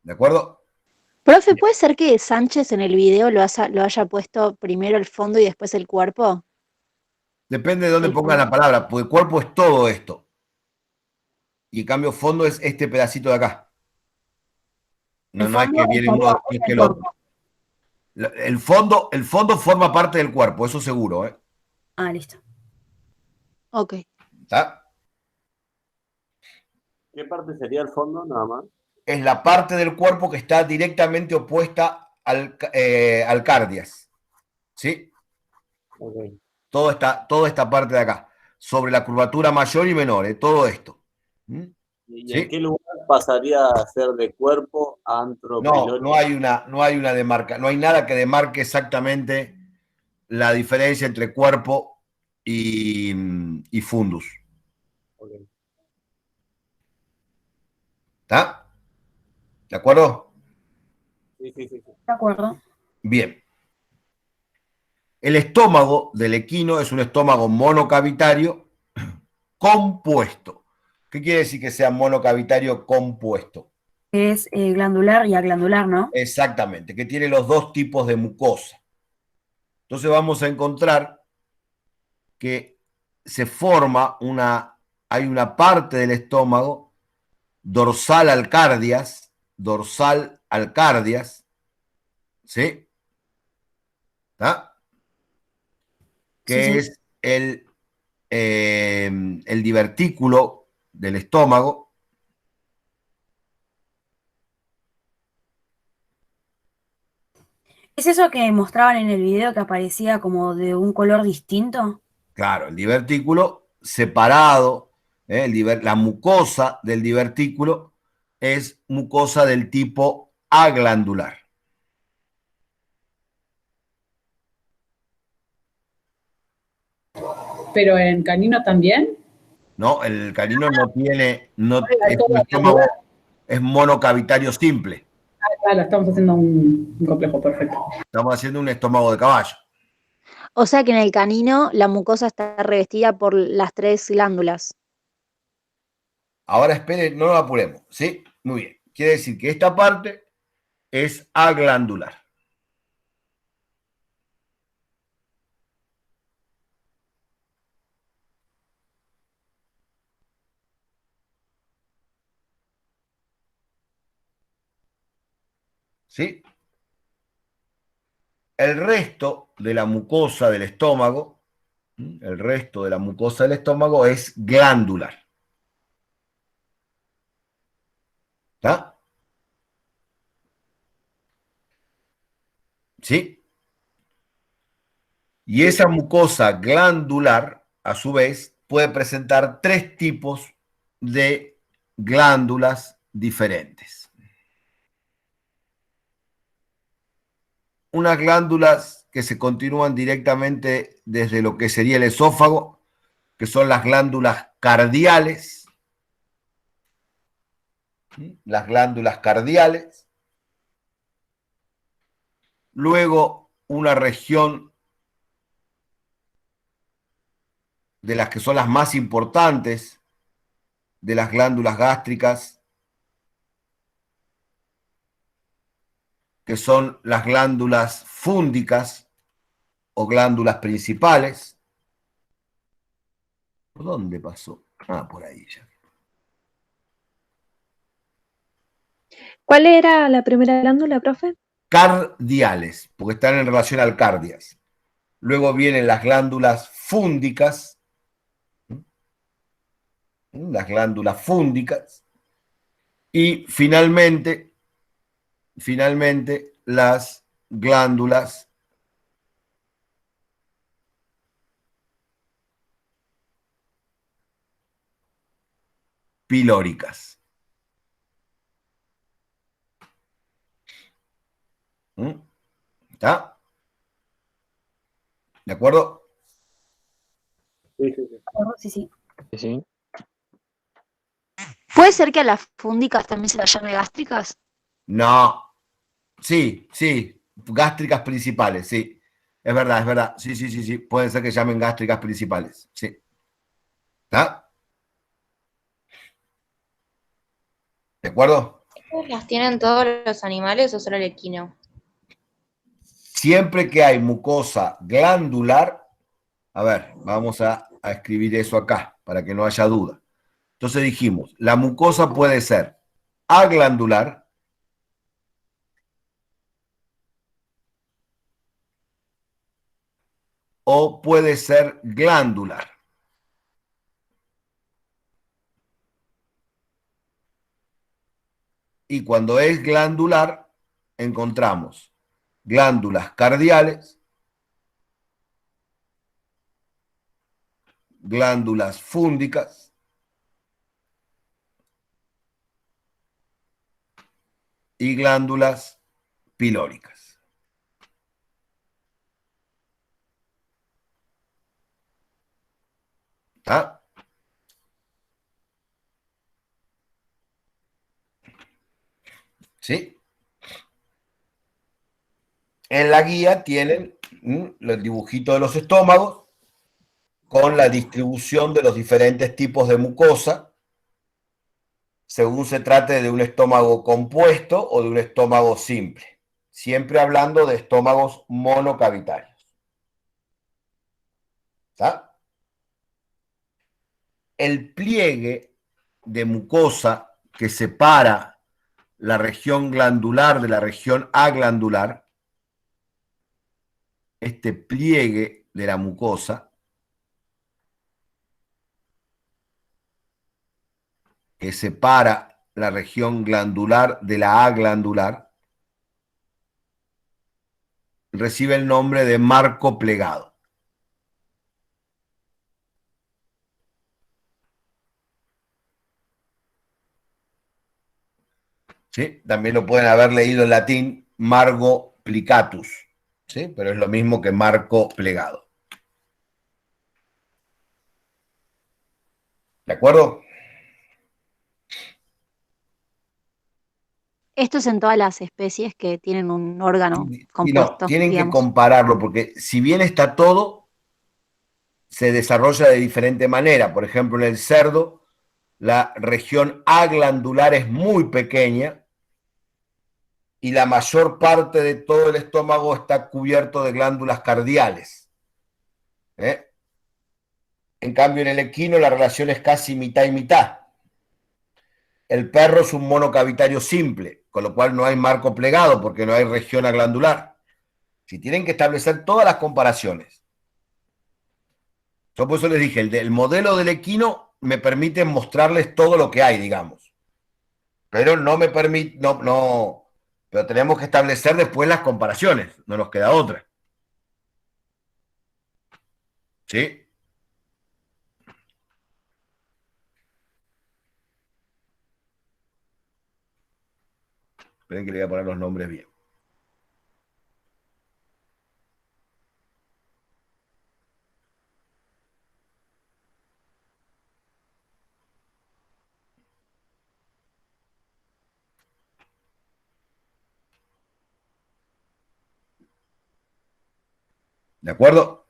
¿De acuerdo? Profe, ¿puede ser que Sánchez en el video lo haya puesto primero el fondo y después el cuerpo? Depende de dónde El pongan fondo. la palabra, porque el cuerpo es todo esto. Y en cambio, fondo es este pedacito de acá. No, El no es fondo que viene uno estaría después en que el el otro. cuerpo. El fondo forma parte del cuerpo, eso seguro, ¿eh? Ah, listo. Ok. ¿Está? ¿Qué parte sería el fondo, nada más? Es la parte del cuerpo que está directamente opuesta al cardias. ¿Sí? Ok. Toda esta parte de acá. Sobre la curvatura mayor y menor, todo esto. ¿Mm? ¿Y en ¿Sí? qué lugar pasaría a ser de cuerpo a antro No, pilórico? no hay una demarca, no hay nada que demarque exactamente la diferencia entre cuerpo y fundus. Ok. ¿Está? ¿De acuerdo? Sí, sí, sí, sí. De acuerdo. Bien. El estómago del equino es un estómago monocavitario compuesto. ¿Qué quiere decir que sea monocavitario compuesto? Es glandular y aglandular, ¿no? Exactamente, que tiene los dos tipos de mucosa. Entonces vamos a encontrar que se forma hay una parte del estómago dorsal al cardias, ¿sí? ¿Está? Sí, Que sí. es el divertículo del estómago. ¿Es eso que mostraban en el video que aparecía como de un color distinto? Claro, el divertículo separado, la mucosa del divertículo es mucosa del tipo aglandular. Pero en canino también. ¿No? El canino no tiene, es Todo un estómago, es monocavitario simple. claro, estamos haciendo un complejo perfecto. Estamos haciendo un estómago de caballo. O sea que en el canino la mucosa está revestida por las 3 glándulas. Ahora espere, no nos apuremos, ¿sí? Muy bien. Quiere decir que esta parte es aglandular. ¿Sí? El resto de la mucosa del estómago, es glandular. ¿Está? ¿Sí? Y esa mucosa glandular, a su vez, puede presentar 3 tipos de glándulas diferentes. Unas glándulas que se continúan directamente desde lo que sería el esófago, que son las glándulas cardiales. Las glándulas cardiales. Luego, una región de las que son las más importantes de las glándulas gástricas, que son las glándulas fúndicas o glándulas principales. ¿Por dónde pasó? Ah, por ahí ya. ¿Cuál era la primera glándula, profe? Cardiales, porque están en relación al cardias. Luego vienen las glándulas fúndicas, las glándulas fúndicas, y finalmente las glándulas pilóricas. ¿Está? ¿De acuerdo? Sí, sí, sí. Sí, sí. Sí. ¿Puede ser que a las fúndicas también se las llame gástricas? No. Sí, sí. Gástricas principales, sí. Es verdad. Sí, sí, sí, sí. Puede ser que llamen gástricas principales. Sí. ¿Está? ¿De acuerdo? ¿Las tienen todos los animales o solo el equino? Siempre que hay mucosa glandular, a ver, vamos a escribir eso acá para que no haya duda. Entonces dijimos, la mucosa puede ser aglandular, o puede ser glandular. Y cuando es glandular, encontramos glándulas cardiales, glándulas fúndicas, y glándulas pilóricas. ¿Está? ¿Sí? En la guía tienen el dibujito de los estómagos con la distribución de los diferentes tipos de mucosa, según se trate de un estómago compuesto o de un estómago simple. Siempre hablando de estómagos monocavitarios. ¿Está? El pliegue de mucosa que separa la región glandular de la región aglandular, este pliegue de la mucosa, que separa la región glandular de la aglandular, recibe el nombre de marco plegado. ¿Sí? También lo pueden haber leído en latín, margo plicatus, ¿sí? Pero es lo mismo que marco plegado. ¿De acuerdo? Esto es en todas las especies que tienen un órgano Y no, compuesto, tienen que digamos. compararlo, porque si bien está todo, se desarrolla de diferente manera. Por ejemplo, en el cerdo, la región aglandular es muy pequeña y la mayor parte de todo el estómago está cubierto de glándulas cardiales. En cambio, en el equino la relación es casi mitad y mitad. El perro es un monocavitario simple, con lo cual no hay marco plegado porque no hay región aglandular. Si tienen que establecer todas las comparaciones. Yo por eso les dije, el modelo del equino me permite mostrarles todo lo que hay, digamos. Pero no me permite, no Pero tenemos que establecer después las comparaciones, no nos queda otra. ¿Sí? Esperen que le voy a poner los nombres bien. ¿De acuerdo?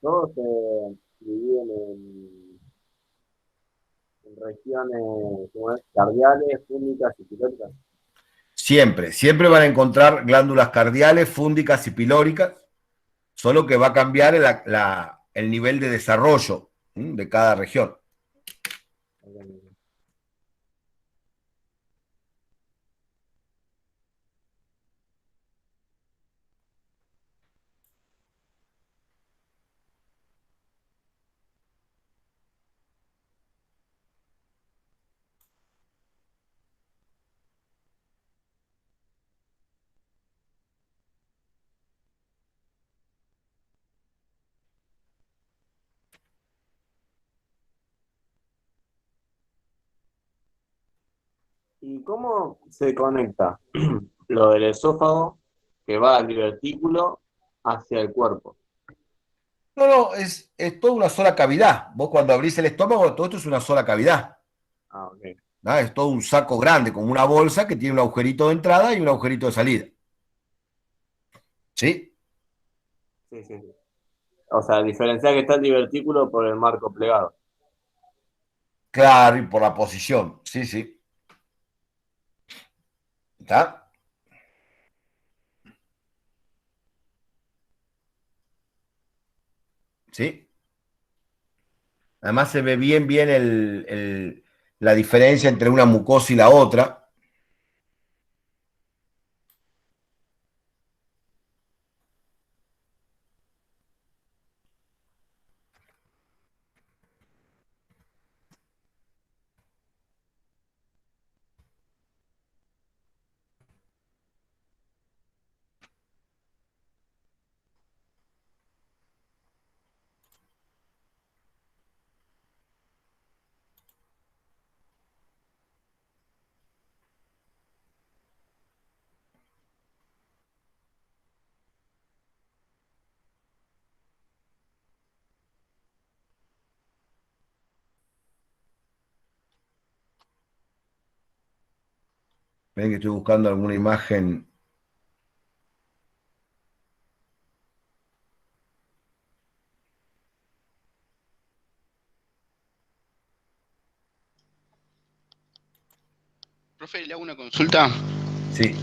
Todos se dividen en regiones como es, cardiales, fúngicas y pilóricas. Siempre van a encontrar glándulas cardiales, fúngicas y pilóricas, solo que va a cambiar el nivel de desarrollo de cada región. ¿Y cómo se conecta lo del esófago que va al divertículo hacia el cuerpo? No, es toda una sola cavidad. Vos cuando abrís el estómago, todo esto es una sola cavidad. Ah, ok. ¿No? Es todo un saco grande, como una bolsa que tiene un agujerito de entrada y un agujerito de salida. ¿Sí? Sí, sí, sí. O sea, diferenciar que está el divertículo por el marco plegado. Claro, y por la posición. Sí, sí. ¿Está? ¿Sí? Además se ve bien la diferencia entre una mucosa y la otra. Ven que estoy buscando alguna imagen. Profe, le hago una consulta. Sí.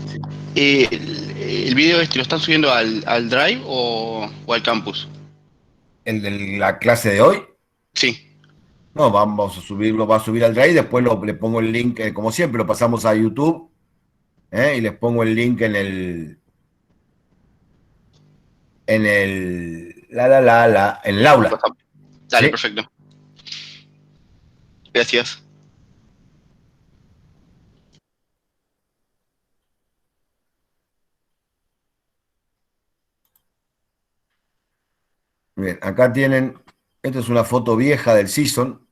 ¿El video lo están subiendo al Drive o al campus? ¿El de la clase de hoy? Sí. No, vamos a subirlo, va a subir al Drive, después le pongo el link, como siempre, lo pasamos a YouTube, y les pongo el link en el aula. Dale, ¿Sí? perfecto. Gracias. Bien, acá tienen, esta es una foto vieja del Season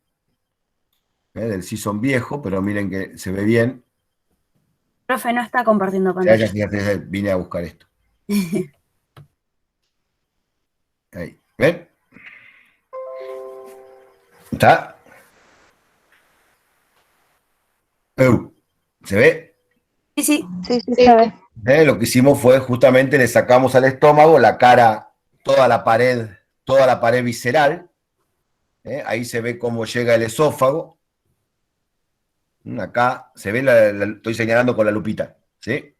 viejo, pero miren que se ve bien. Profe, no está compartiendo Ya, pantalla. fíjate, vine a buscar esto. Ahí, ¿ven? ¿Está? ¿Se ve? Sí, sí. Sí, se ve. Lo que hicimos fue justamente le sacamos al estómago la cara, toda la pared visceral. Ahí se ve cómo llega el esófago. Acá se ve, estoy señalando con la lupita, ¿sí?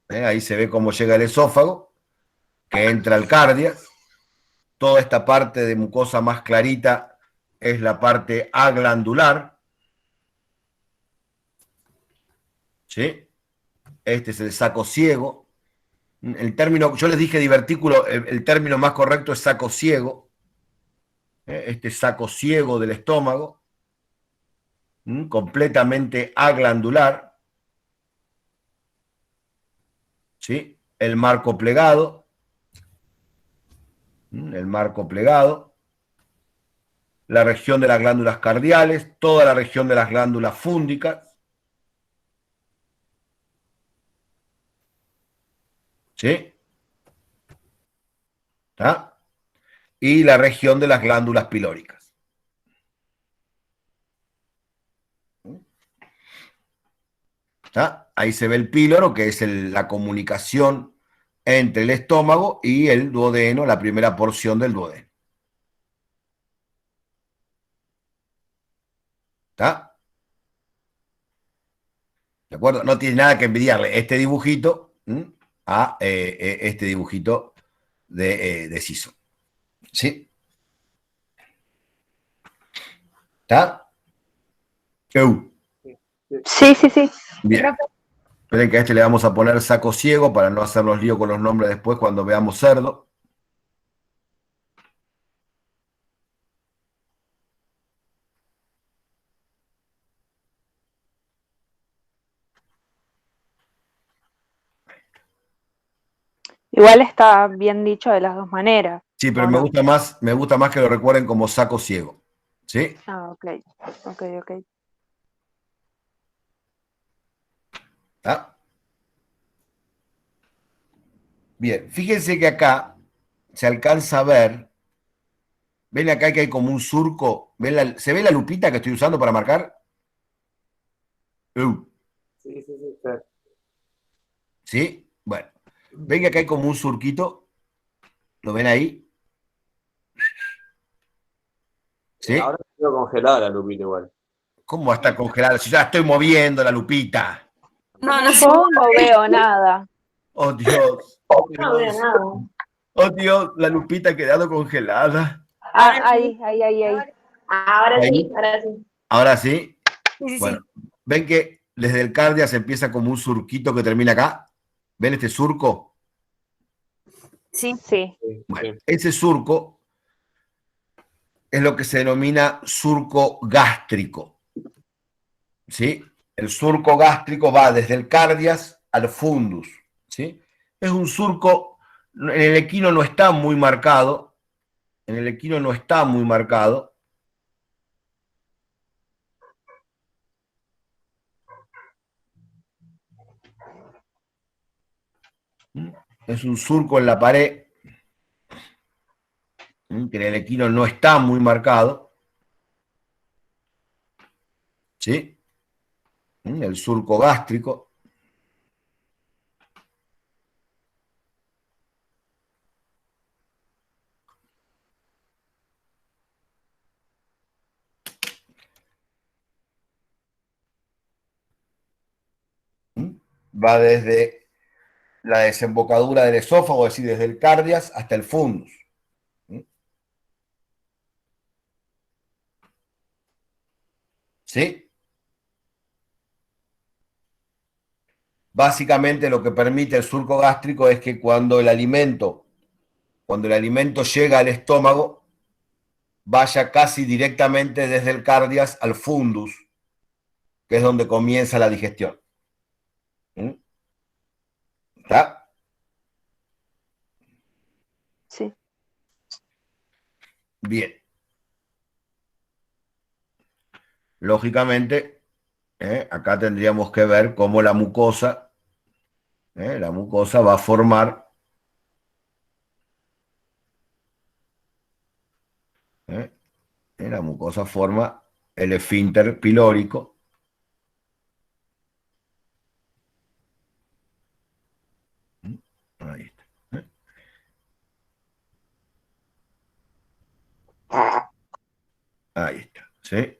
Ahí se ve cómo llega el esófago, que entra al cardia. Toda esta parte de mucosa más clarita es la parte aglandular, ¿sí? Este es el saco ciego. El término, yo les dije divertículo, el término más correcto es saco ciego, este saco ciego del estómago, completamente aglandular, ¿sí? El marco plegado, la región de las glándulas cardiales, toda la región de las glándulas fúndicas, ¿sí? ¿Está? Y la región de las glándulas pilóricas. ¿Está? Ahí se ve el píloro, que es la comunicación entre el estómago y el duodeno, la primera porción del duodeno. ¿Está? ¿De acuerdo? No tiene nada que envidiarle este dibujito a este dibujito de Siso. ¿Sí? ¿Está? Sí, sí, sí. Bien. Esperen que a este le vamos a poner saco ciego para no hacernos lío con los nombres después cuando veamos cerdo. Igual está bien dicho de las dos maneras. Sí, pero ¿o me no? gusta más que lo recuerden como saco ciego. ¿Sí? Ah, ok. ¿Está? Bien, fíjense que acá se alcanza a ver. ¿Ven acá que hay como un surco? ¿Se ve la lupita que estoy usando para marcar? Sí. ¿Sí? Bueno. ¿Ven que acá hay como un surquito? ¿Lo ven ahí? ¿Sí? Ahora quedó congelada la lupita igual. ¿Cómo va a estar congelada? Si ya la estoy moviendo la lupita. Yo no veo nada. Oh, Dios. No veo nada. Oh, Dios, la lupita ha quedado congelada. Ah, ahí. Ahora Ahí. sí, ahora sí. Ahora sí. Sí. Bueno, ven que desde el cardia se empieza como un surquito que termina acá. ¿Ven este surco? Sí. Bueno, ese surco es lo que se denomina surco gástrico. ¿Sí? El surco gástrico va desde el cardias al fundus. ¿Sí? Es un surco, en el equino no está muy marcado. Es un surco en la pared, que en el equino no está muy marcado. ¿Sí? El surco gástrico. Va desde la desembocadura del esófago, es decir, desde el cardias hasta el fundus. ¿Sí? Básicamente lo que permite el surco gástrico es que cuando el alimento llega al estómago, vaya casi directamente desde el cardias al fundus, que es donde comienza la digestión. ¿Está? Sí. Bien. Lógicamente, acá tendríamos que ver cómo la mucosa va a formar la mucosa forma el esfínter pilórico. Ahí está. Ahí está. ¿Sí?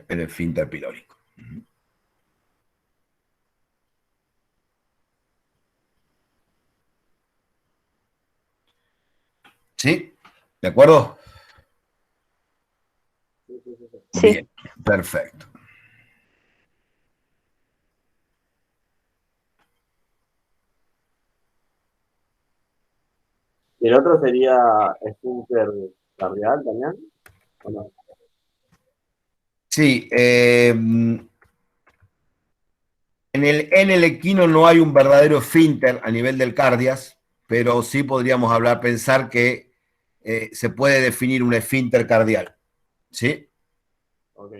El esfínter pilórico. ¿Sí? ¿De acuerdo? Sí. Bien, perfecto. ¿Y el otro sería esfínter cardial también? ¿o no? Sí, en el equino no hay un verdadero esfínter a nivel del cardias, pero sí podríamos pensar que se puede definir un esfínter cardial, ¿sí? Ok.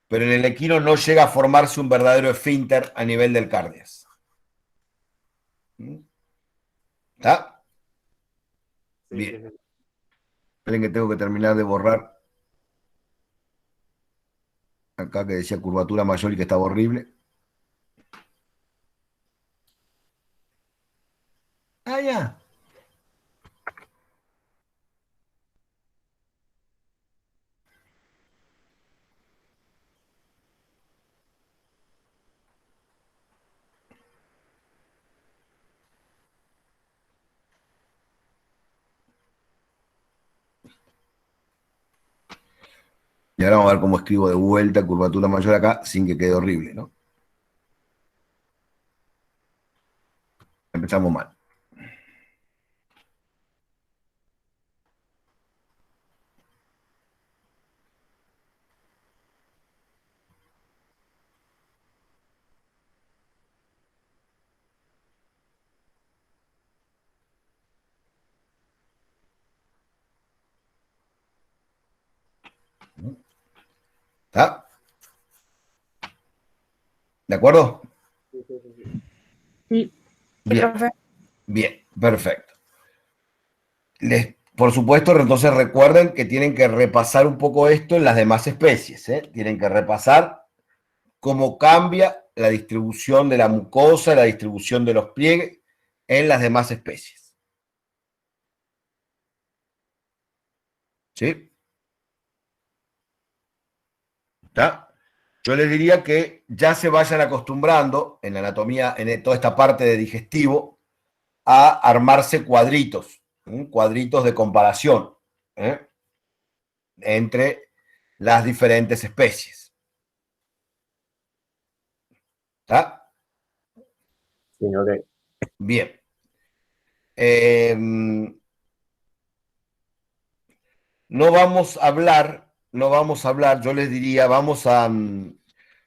Pero en el equino no llega a formarse un verdadero esfínter a nivel del cardias. ¿Está? Sí, Bien. sí, sí. Esperen que tengo que terminar de borrar acá que decía curvatura mayor y que estaba horrible. Ah, ya. Y ahora vamos a ver cómo escribo de vuelta curvatura mayor acá sin que quede horrible, ¿no? Empezamos mal. ¿Está? ¿De acuerdo? Sí, sí, sí, sí. Sí, Bien, profe. bien, perfecto. Por supuesto, entonces recuerden que tienen que repasar un poco esto en las demás especies, ¿eh? Tienen que repasar cómo cambia la distribución de la mucosa, la distribución de los pliegues en las demás especies. ¿Sí? ¿Está? Yo les diría que ya se vayan acostumbrando en la anatomía, en toda esta parte de digestivo, a armarse cuadritos, cuadritos de comparación, ¿eh? Entre las diferentes especies. ¿Está? Sí, ok. Bien. No vamos a hablar, yo les diría,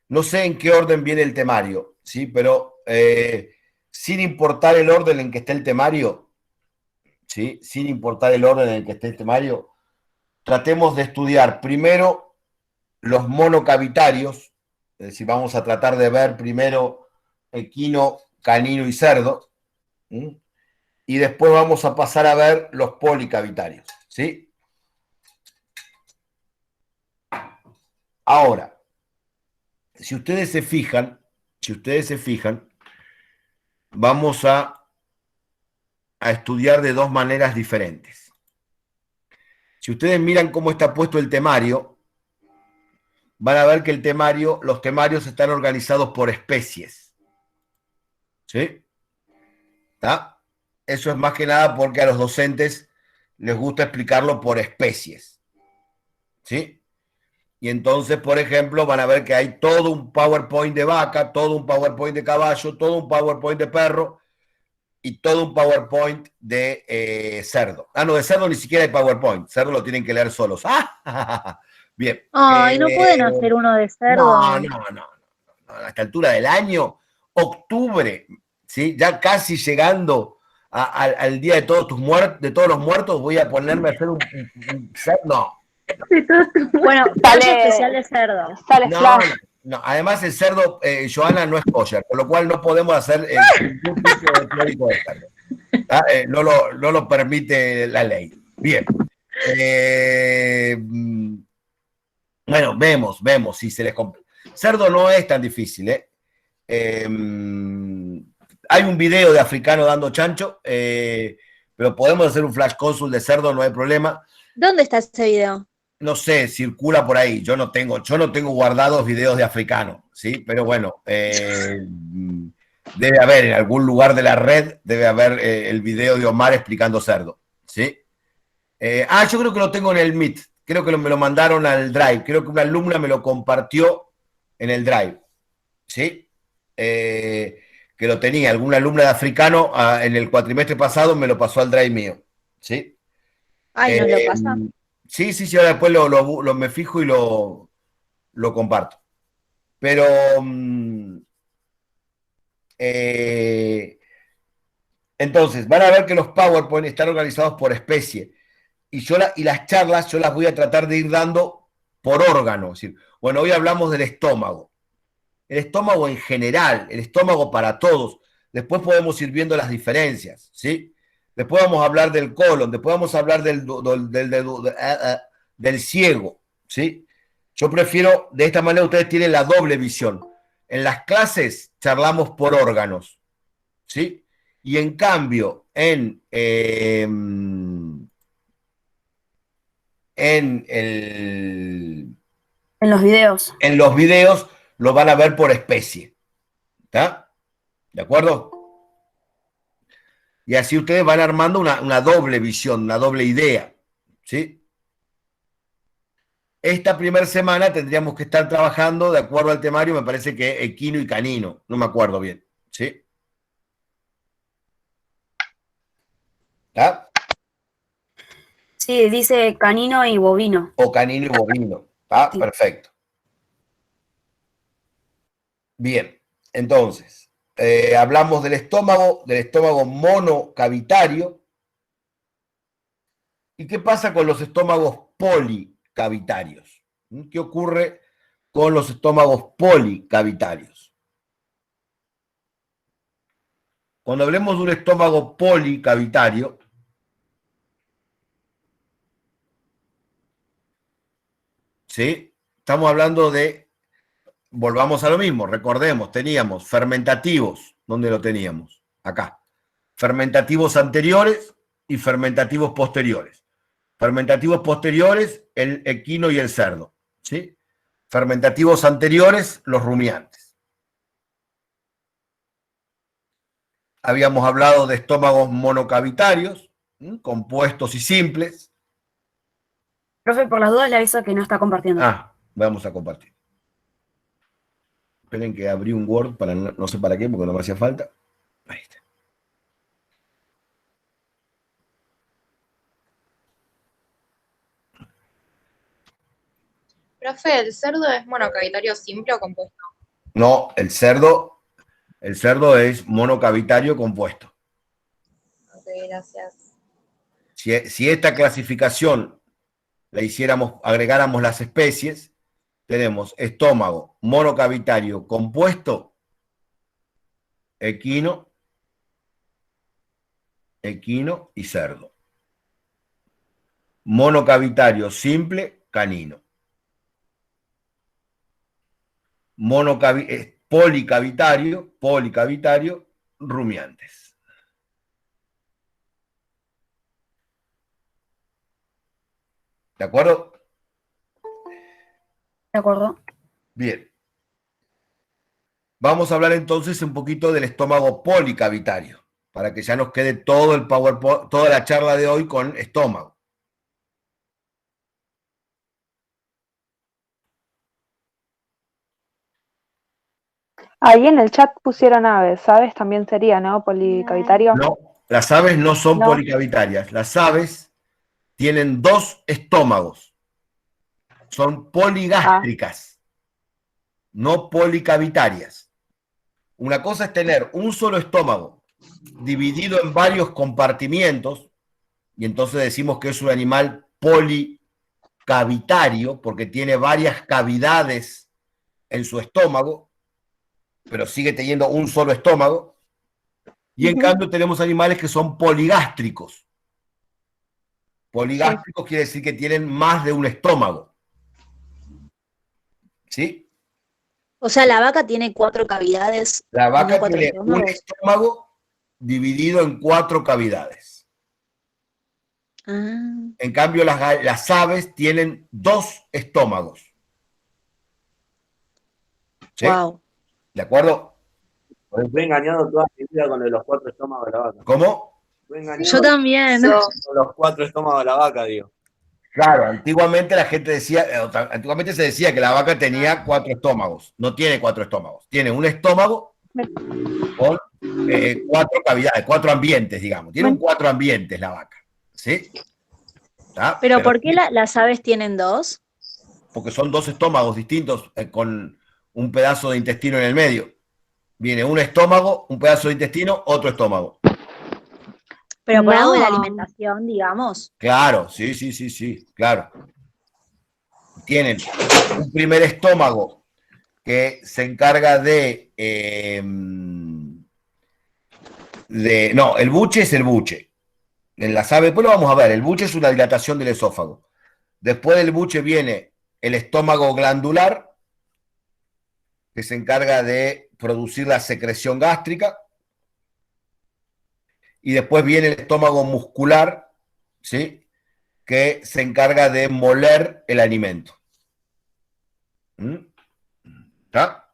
no sé en qué orden viene el temario, ¿sí? Pero sin importar el orden en que esté el temario, ¿sí? Sin importar el orden en el que esté el temario, tratemos de estudiar primero los monocavitarios, es decir, vamos a tratar de ver primero equino, canino y cerdo, ¿sí? Y después vamos a pasar a ver los policavitarios, ¿sí? Ahora, si ustedes se fijan, vamos a estudiar de dos maneras diferentes. Si ustedes miran cómo está puesto el temario, van a ver que los temarios están organizados por especies. ¿Sí? ¿Está? Eso es más que nada porque a los docentes les gusta explicarlo por especies. ¿Sí? Y entonces, por ejemplo, van a ver que hay todo un PowerPoint de vaca, todo un PowerPoint de caballo, todo un PowerPoint de perro y todo un PowerPoint de cerdo. Ah, no, de cerdo ni siquiera hay PowerPoint. Cerdo lo tienen que leer solos. Ah, bien. Ay, ¿no pueden hacer uno de cerdo? No. A esta altura del año, octubre, ¿sí? Ya casi llegando al día de todos de todos los muertos, voy a ponerme a hacer un cerdo. No. Bueno, flash especial de cerdo. Sale Flash. No. Además, el cerdo, Joana, no es kosher, con lo cual no podemos hacer ningún tipo de clórico de cerdo. No lo permite la ley. Bien. Bueno, vemos si se les complica. Cerdo no es tan difícil, ¿eh? Hay un video de africano dando chancho, pero podemos hacer un flash consul de cerdo, no hay problema. ¿Dónde está ese video? No sé, circula por ahí. Yo no tengo guardados videos de africano, ¿sí? Pero bueno, debe haber en algún lugar de la red, debe haber el video de Omar explicando cerdo, ¿sí? Yo creo que lo tengo en el Meet. Creo que me lo mandaron al Drive. Creo que una alumna me lo compartió en el Drive, ¿sí? Que lo tenía. Alguna alumna de africano en el cuatrimestre pasado me lo pasó al Drive mío, ¿sí? Ay, ¿nos lo pasa? Sí, ahora después me fijo y lo comparto. Pero entonces, van a ver que los PowerPoint están organizados por especie. Y las charlas yo las voy a tratar de ir dando por órgano. Es decir, bueno, hoy hablamos del estómago. El estómago en general, el estómago para todos. Después podemos ir viendo las diferencias, ¿sí? Después vamos a hablar del colon, después vamos a hablar del ciego, ¿sí? Yo prefiero, de esta manera ustedes tienen la doble visión. En las clases charlamos por órganos, ¿sí? Y en cambio, en los videos. En los videos lo van a ver por especie. ¿Está? ¿De acuerdo? Y así ustedes van armando una doble visión, una doble idea. ¿Sí? Esta primera semana tendríamos que estar trabajando, de acuerdo al temario, me parece que equino y canino. No me acuerdo bien. ¿Sí? ¿Está? Sí, dice canino y bovino. O canino y bovino. ¿Está? Sí. Perfecto. Bien, entonces, hablamos del estómago monocavitario. ¿Y qué pasa con los estómagos policavitarios? ¿Qué ocurre con los estómagos policavitarios? Cuando hablemos de un estómago policavitario, ¿sí? Estamos hablando de, volvamos a lo mismo, recordemos, teníamos fermentativos, ¿dónde lo teníamos? Acá. Fermentativos anteriores y fermentativos posteriores. Fermentativos posteriores, el equino y el cerdo, ¿sí? Fermentativos anteriores, los rumiantes. Habíamos hablado de estómagos monocavitarios, compuestos y simples. Profe, por las dudas le aviso que no está compartiendo. Vamos a compartir. Esperen que abrí un Word para no sé para qué, porque no me hacía falta. Ahí está. Profe, ¿el cerdo es monocavitario simple o compuesto? No, el cerdo es monocavitario compuesto. Ok, gracias. Si esta clasificación la hiciéramos, agregáramos las especies, tenemos estómago monocavitario compuesto, equino y cerdo. Monocavitario simple, canino. Policavitario, rumiantes. ¿De acuerdo? De acuerdo. Bien. Vamos a hablar entonces un poquito del estómago policavitario, para que ya nos quede todo el PowerPoint, toda la charla de hoy con estómago. Ahí en el chat pusieron aves. Aves también sería, ¿no? Policavitario. No, las aves no son policavitarias. Las aves tienen dos estómagos. Son poligástricas, no policavitarias. Una cosa es tener un solo estómago dividido en varios compartimientos, y entonces decimos que es un animal policavitario, porque tiene varias cavidades en su estómago, pero sigue teniendo un solo estómago. Y en cambio tenemos animales que son poligástricos. Poligástricos quiere decir que tienen más de un estómago. ¿Sí? O sea, la vaca tiene 4 cavidades. La vaca tiene un estómago dividido en 4 cavidades. En cambio, las aves tienen 2 estómagos. ¿Sí? Wow. ¿De acuerdo? Me fui engañado toda mi vida con los 4 estómagos de la vaca. ¿Cómo? Yo también. Con los 4 estómagos de la vaca, digo. Claro, antiguamente la gente decía, antiguamente se decía que la vaca tenía 4 estómagos. No tiene 4 estómagos. Tiene un estómago con 4 cavidades, 4 ambientes, digamos. Tiene 4 ambientes la vaca. ¿Sí? ¿tá? Pero ¿por qué las aves tienen dos? Porque son dos estómagos distintos con un pedazo de intestino en el medio. Viene un estómago, un pedazo de intestino, otro estómago. Pero por algo de la No. alimentación, digamos. Claro, sí, claro. Tienen un primer estómago que se encarga no, el buche es el buche. En las aves, pues lo vamos a ver, el buche es una dilatación del esófago. Después del buche viene el estómago glandular, que se encarga de producir la secreción gástrica. Y después viene el estómago muscular, ¿sí? Que se encarga de moler el alimento. ¿Está?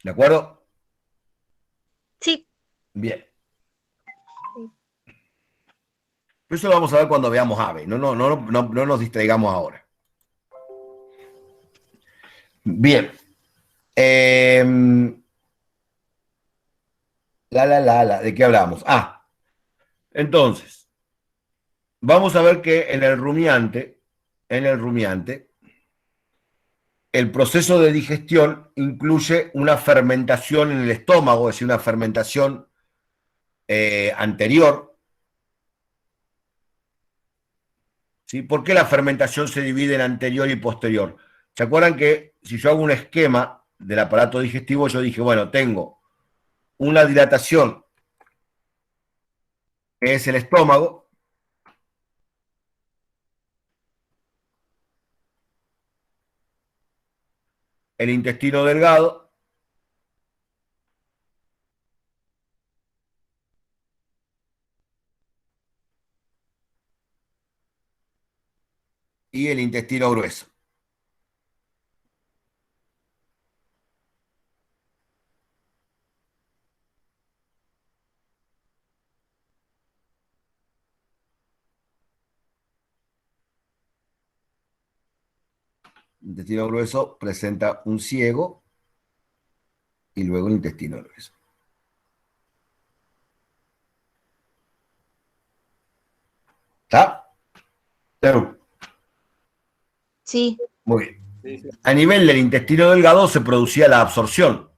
¿De acuerdo? Sí. Bien. Eso lo vamos a ver cuando veamos ave. No nos distraigamos ahora. Bien. ¿De qué hablamos? Entonces, vamos a ver que en el rumiante, el proceso de digestión incluye una fermentación en el estómago, es decir, una fermentación anterior. ¿Sí? ¿Por qué la fermentación se divide en anterior y posterior? ¿Se acuerdan que si yo hago un esquema del aparato digestivo, yo dije, bueno, tengo una dilatación que es el estómago, el intestino delgado y el intestino grueso. El intestino grueso presenta un ciego y luego el intestino grueso. ¿Está? Sí. Muy bien. A nivel del intestino delgado se producía la absorción.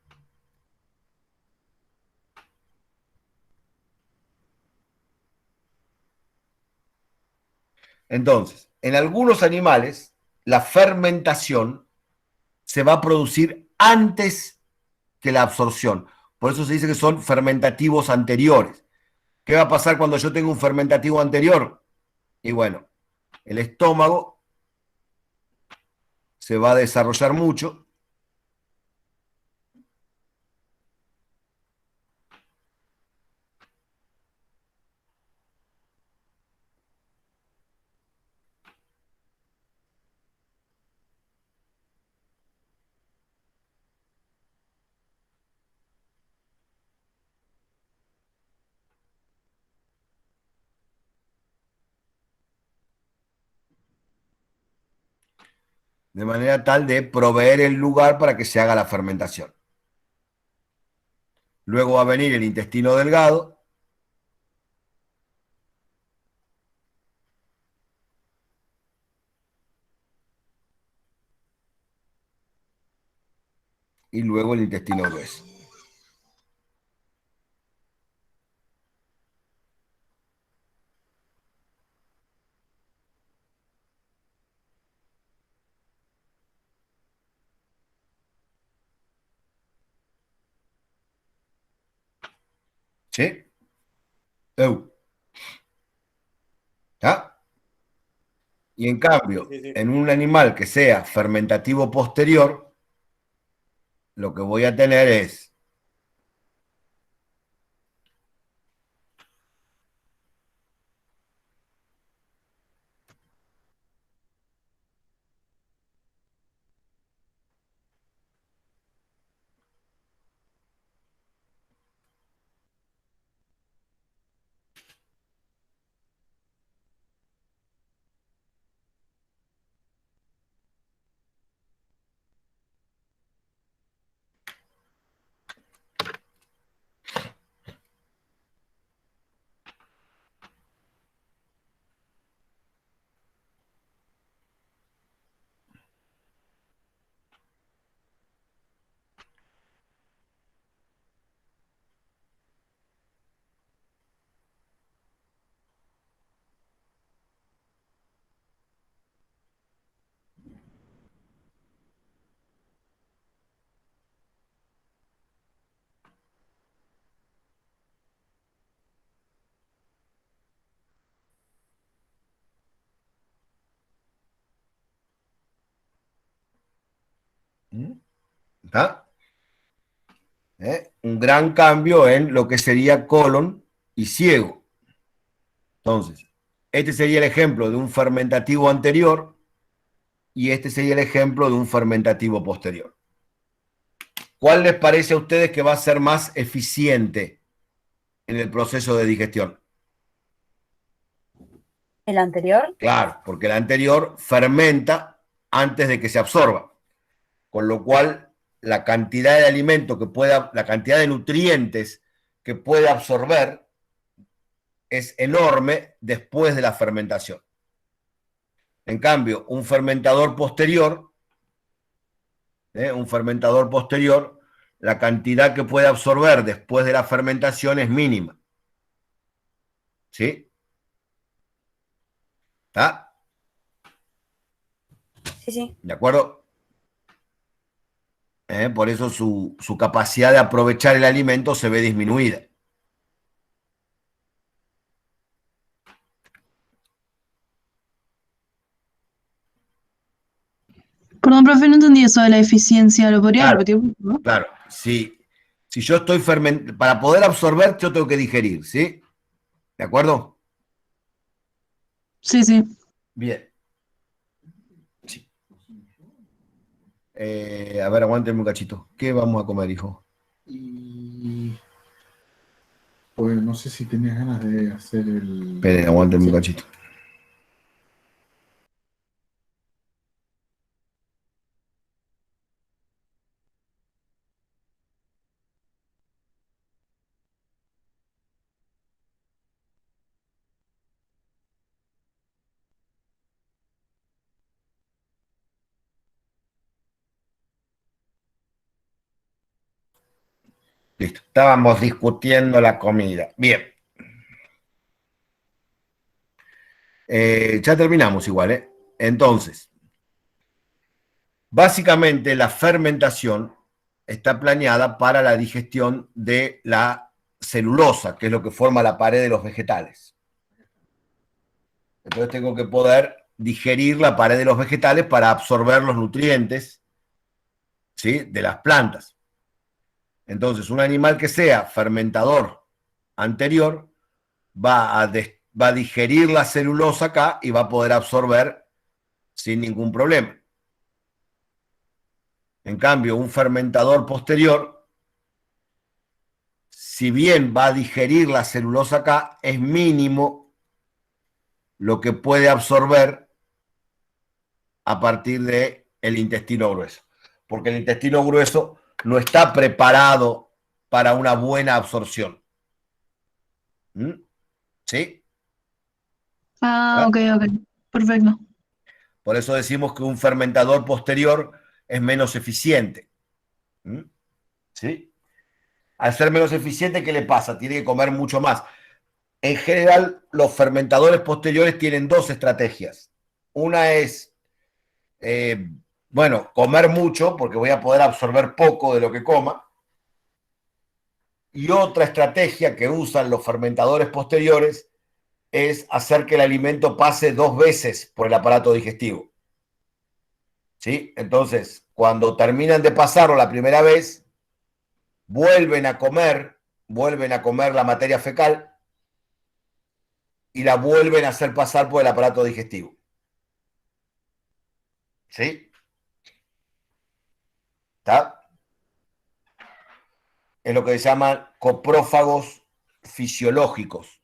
Entonces, en algunos animales, la fermentación se va a producir antes que la absorción. Por eso se dice que son fermentativos anteriores. ¿Qué va a pasar cuando yo tengo un fermentativo anterior? Y bueno, el estómago se va a desarrollar mucho. De manera tal de proveer el lugar para que se haga la fermentación. Luego va a venir el intestino delgado. Y luego el intestino grueso. ¿Sí? ¿Está? Y en cambio, en un animal que sea fermentativo posterior, lo que voy a tener es ¿Está? Un gran cambio en lo que sería colon y ciego. Entonces, este sería el ejemplo de un fermentativo anterior y este sería el ejemplo de un fermentativo posterior. ¿Cuál les parece a ustedes que va a ser más eficiente en el proceso de digestión? ¿El anterior? Claro, porque el anterior fermenta antes de que se absorba, con lo cual la cantidad de alimento que pueda, la cantidad de nutrientes que puede absorber es enorme después de la fermentación. En cambio, un fermentador posterior, la cantidad que puede absorber después de la fermentación es mínima. ¿Sí? ¿Está? Sí, sí. ¿De acuerdo? Por eso su capacidad de aprovechar el alimento se ve disminuida. Perdón, profe, no entendí eso de la eficiencia. ¿Lo podría Claro, repetir, por favor? claro. Si yo estoy fermentando, para poder absorber, yo tengo que digerir, ¿sí? ¿De acuerdo? Sí, sí. Bien. Sí. A ver, aguánteme un cachito. ¿Qué vamos a comer, hijo? Y pues no sé si tenías ganas de hacer el... Esperen, aguánteme un cachito. Listo. Estábamos discutiendo la comida. Bien. Ya terminamos igual, ¿eh? Entonces, básicamente la fermentación está planeada para la digestión de la celulosa, que es lo que forma la pared de los vegetales. Entonces tengo que poder digerir la pared de los vegetales para absorber los nutrientes, ¿sí?, de las plantas. Entonces, un animal que sea fermentador anterior va a digerir la celulosa acá y va a poder absorber sin ningún problema. En cambio, un fermentador posterior, si bien va a digerir la celulosa acá, es mínimo lo que puede absorber a partir del intestino grueso. Porque el intestino grueso no está preparado para una buena absorción. ¿Sí? Ah, ok, ok. Perfecto. Por eso decimos que un fermentador posterior es menos eficiente. ¿Sí? Al ser menos eficiente, ¿qué le pasa? Tiene que comer mucho más. En general, los fermentadores posteriores tienen dos estrategias. Una es, comer mucho, porque voy a poder absorber poco de lo que coma. Y otra estrategia que usan los fermentadores posteriores es hacer que el alimento pase 2 veces por el aparato digestivo. ¿Sí? Entonces, cuando terminan de pasarlo la primera vez, vuelven a comer la materia fecal y la vuelven a hacer pasar por el aparato digestivo. ¿Sí? ¿Está? Es lo que se llaman coprófagos fisiológicos.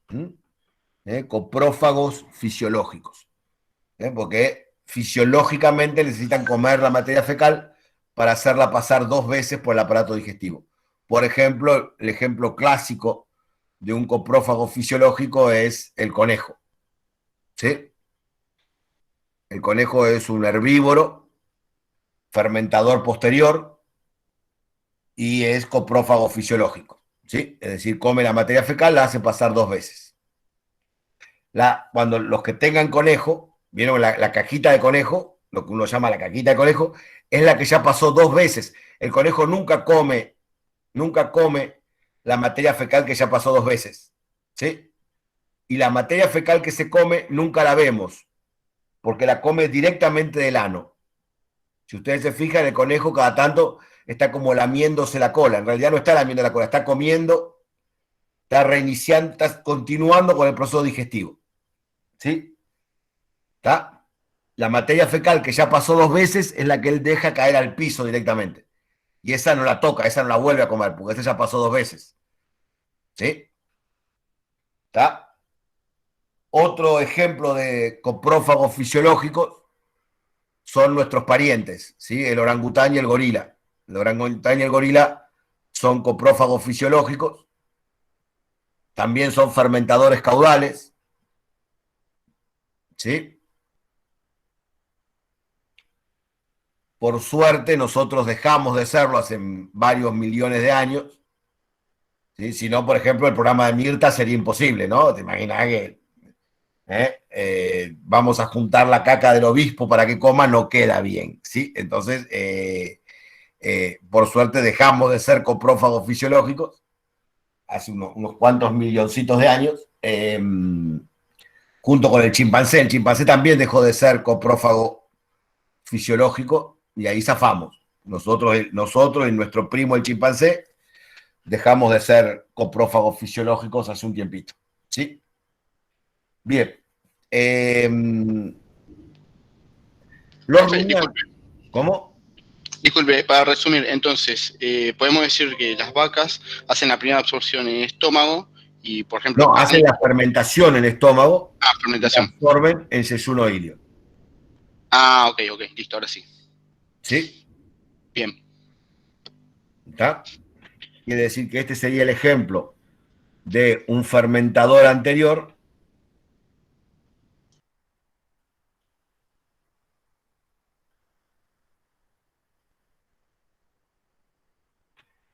Coprófagos fisiológicos. Porque fisiológicamente necesitan comer la materia fecal para hacerla pasar 2 veces por el aparato digestivo. Por ejemplo, el ejemplo clásico de un coprófago fisiológico es el conejo. ¿Sí? El conejo es un herbívoro, fermentador posterior y es coprófago fisiológico. ¿Sí? Es decir, come la materia fecal, la hace pasar 2 veces. Cuando los que tengan conejo, ¿vieron la cajita de conejo? Lo que uno llama la cajita de conejo, es la que ya pasó 2 veces. El conejo nunca come la materia fecal que ya pasó 2 veces. ¿Sí? Y la materia fecal que se come nunca la vemos, porque la come directamente del ano. Si ustedes se fijan, el conejo cada tanto está como lamiéndose la cola. En realidad no está lamiendo la cola, está comiendo, está reiniciando, está continuando con el proceso digestivo. ¿Sí? ¿Está? La materia fecal que ya pasó 2 veces es la que él deja caer al piso directamente. Y esa no la toca, esa no la vuelve a comer, porque esa ya pasó 2 veces. ¿Sí? ¿Está? Otro ejemplo de coprófagos fisiológicos son nuestros parientes, ¿sí? El orangután y el gorila. El orangután y el gorila son coprófagos fisiológicos, también son fermentadores caudales, ¿sí? Por suerte nosotros dejamos de serlo hace varios millones de años, ¿sí? Si no, por ejemplo, el programa de Mirta sería imposible, ¿no? Te imaginas que vamos a juntar la caca del obispo para que coma, no queda bien, ¿sí? Entonces, por suerte dejamos de ser coprófagos fisiológicos hace unos cuantos milloncitos de años, junto con el chimpancé. El chimpancé también dejó de ser coprófago fisiológico y ahí zafamos. Nosotros y nuestro primo el chimpancé dejamos de ser coprófagos fisiológicos hace un tiempito. ¿Sí? Bien. Los rumiantes. ¿Cómo? Disculpe, para resumir, entonces, podemos decir que las vacas hacen la primera absorción en el estómago y, por ejemplo... No, hacen la fermentación en el estómago. Fermentación. Y absorben en yeyuno ilio. Ok, listo, ahora sí. ¿Sí? Bien. ¿Está? Quiere decir que este sería el ejemplo de un fermentador anterior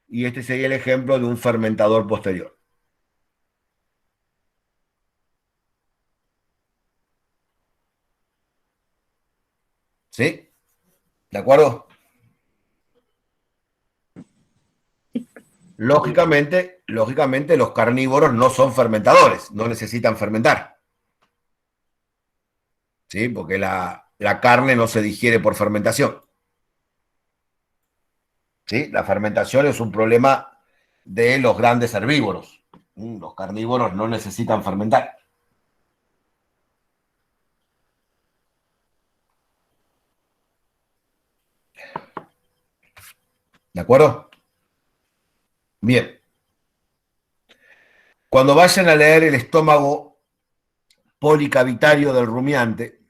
y este sería el ejemplo de un fermentador posterior. ¿Sí? ¿De acuerdo? Lógicamente, los carnívoros no son fermentadores, no necesitan fermentar. ¿Sí? Porque la carne no se digiere por fermentación. ¿Sí? La fermentación es un problema de los grandes herbívoros. Los carnívoros no necesitan fermentar. ¿De acuerdo? Bien. Cuando vayan a leer el estómago policavitario del rumiante,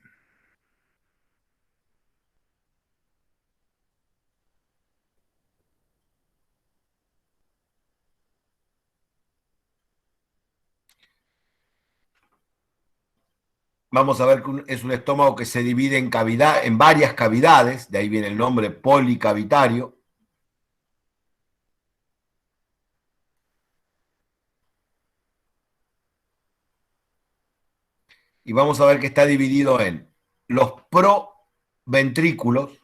vamos a ver que es un estómago que se divide en varias cavidades, de ahí viene el nombre policavitario. Y vamos a ver que está dividido en los proventrículos,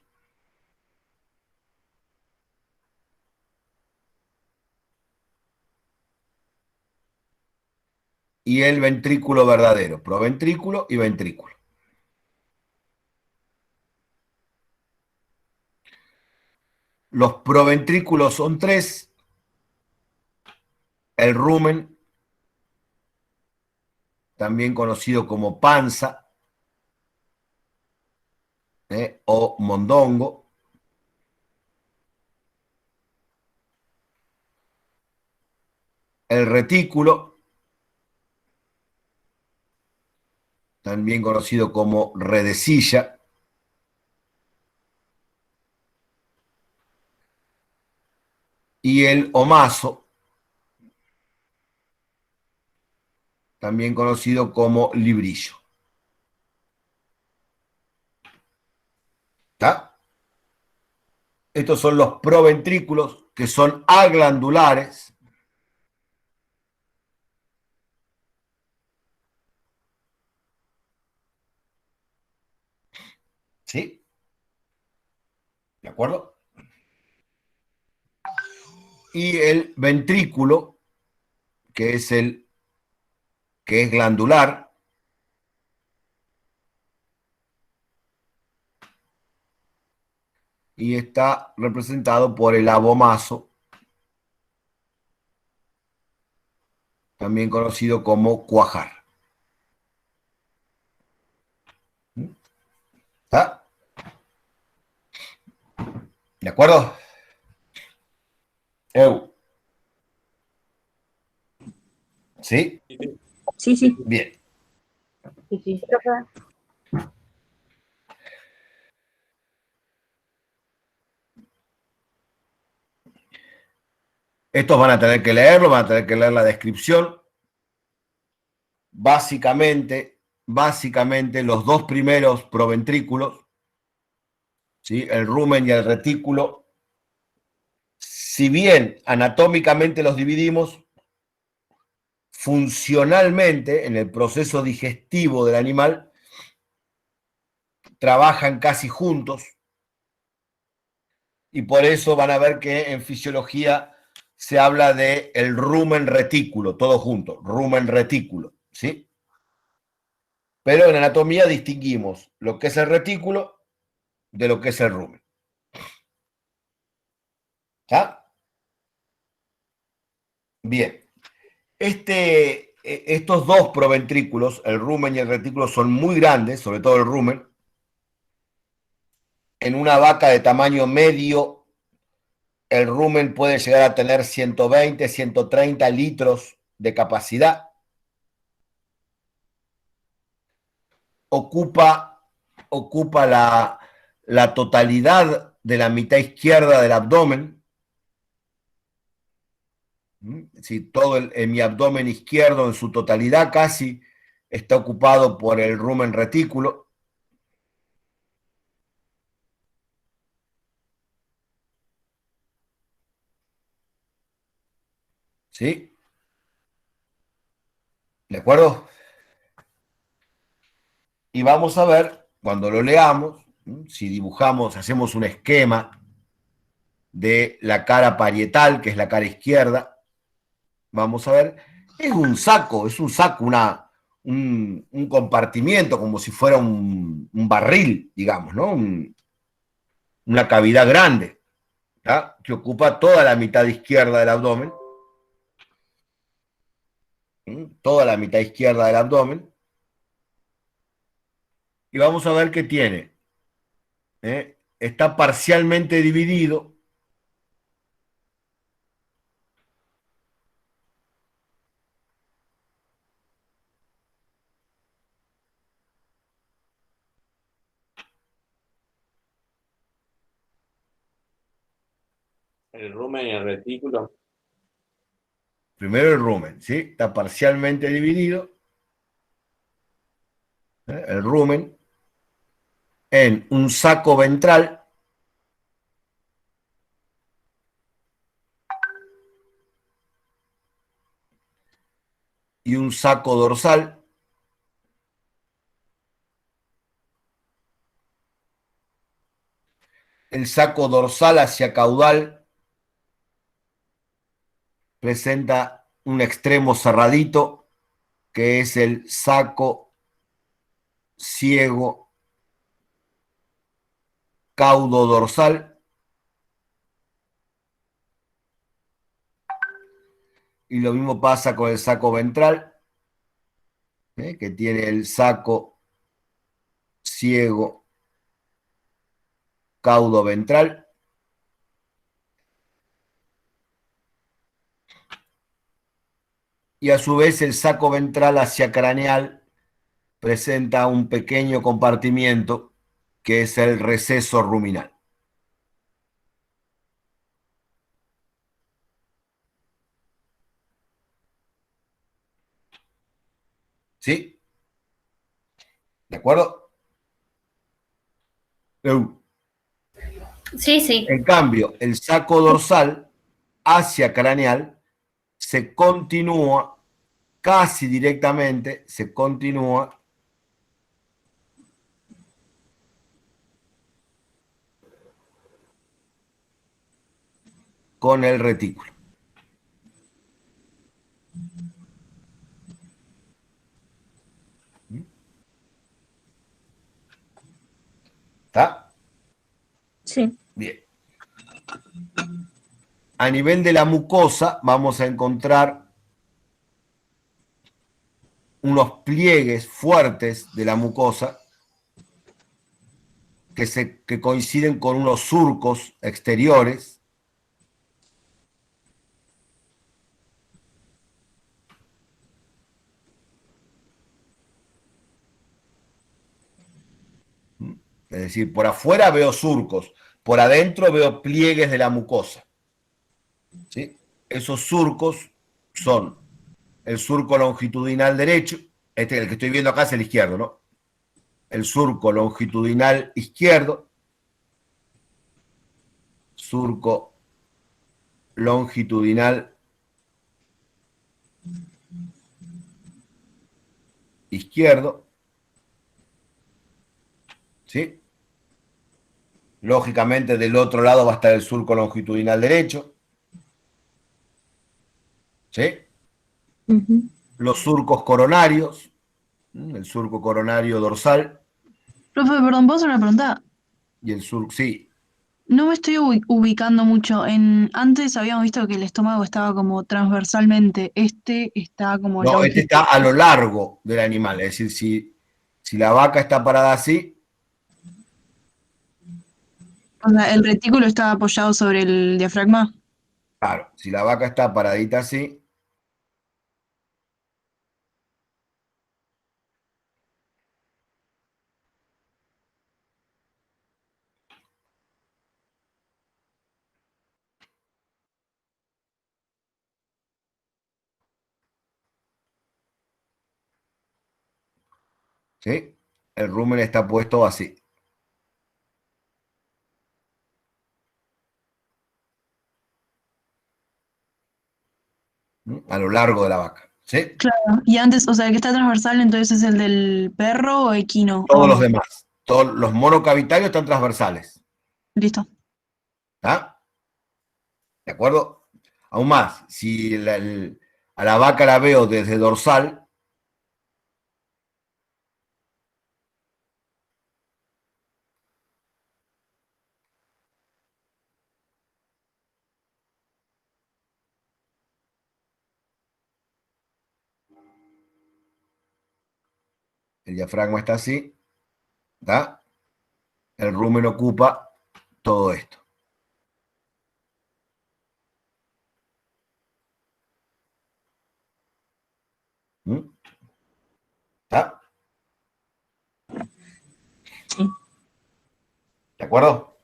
y el ventrículo verdadero, proventrículo y ventrículo. Los proventrículos son 3, el rumen, también conocido como panza, o mondongo, el retículo, también conocido como redecilla, y el omaso, también conocido como librillo. ¿Está? Estos son los proventrículos, que son aglandulares. ¿Sí? ¿De acuerdo? Y el ventrículo, que es glandular, y está representado por el abomazo, también conocido como cuajar. ¿Está? ¿De acuerdo? ¿Sí? Sí, sí. Bien. Sí, sí. Estos van a tener que leerlo, van a tener que leer la descripción. Básicamente, los dos primeros proventrículos, ¿sí? El rumen y el retículo, si bien anatómicamente los dividimos, funcionalmente, en el proceso digestivo del animal, trabajan casi juntos, y por eso van a ver que en fisiología se habla de el rumen retículo, todo junto, rumen retículo, ¿sí? Pero en anatomía distinguimos lo que es el retículo de lo que es el rumen. ¿Está? Bien. Estos dos proventrículos, el rumen y el retículo, son muy grandes, sobre todo el rumen. En una vaca de tamaño medio, el rumen puede llegar a tener 120, 130 litros de capacidad. Ocupa la totalidad de la mitad izquierda del abdomen. Si todo mi abdomen izquierdo en su totalidad casi está ocupado por el rumen retículo. ¿Sí? ¿De acuerdo? Y vamos a ver, cuando lo leamos, si dibujamos, hacemos un esquema de la cara parietal, que es la cara izquierda, vamos a ver, es un saco, un compartimiento, como si fuera un barril, digamos, ¿no? Una cavidad grande, ¿tá? Que ocupa toda la mitad izquierda del abdomen, toda la mitad izquierda del abdomen, y vamos a ver qué tiene. Está parcialmente dividido El rumen y el retículo. primero el rumen, ¿sí? Está parcialmente dividido, el rumen, en un saco ventral y un saco dorsal. El saco dorsal hacia caudal presenta un extremo cerradito, que es el saco ciego caudo dorsal. Y lo mismo pasa con el saco ventral, que tiene el saco ciego caudo ventral. Y a su vez el saco ventral hacia craneal presenta un pequeño compartimiento que es el receso ruminal. ¿Sí? ¿De acuerdo? Sí, sí. En cambio, el saco dorsal hacia craneal se continúa casi directamente, se continúa con el retículo. ¿Está? Sí. Bien. A nivel de la mucosa vamos a encontrar unos pliegues fuertes de la mucosa que coinciden con unos surcos exteriores. Es decir, por afuera veo surcos, por adentro veo pliegues de la mucosa. ¿Sí? Esos surcos son el surco longitudinal derecho, el que estoy viendo acá es el izquierdo, ¿no? El surco longitudinal izquierdo, surco longitudinal izquierdo, ¿sí? Lógicamente del otro lado va a estar el surco longitudinal derecho, ¿sí? Los surcos coronarios, el surco coronario dorsal. Profe, perdón, ¿puedo hacer una pregunta? Y el surco, sí. No me estoy ubicando mucho. Antes habíamos visto que el estómago estaba como transversalmente. Este está como No, este está a lo largo del animal. Es decir, si la vaca está parada así. O sea, el retículo está apoyado sobre el diafragma. Claro, si la vaca está paradita así. ¿Sí? El rumen está puesto así. A lo largo de la vaca. ¿Sí? Claro. Y antes, o sea, el que está transversal entonces es el del perro o equino. Todos los demás. Todos los monocavitarios están transversales. Listo. ¿Está? ¿De acuerdo? Aún más, si a la vaca la veo desde dorsal, el diafragma está así, ¿está? El rumen ocupa todo esto. ¿Está? ¿De acuerdo?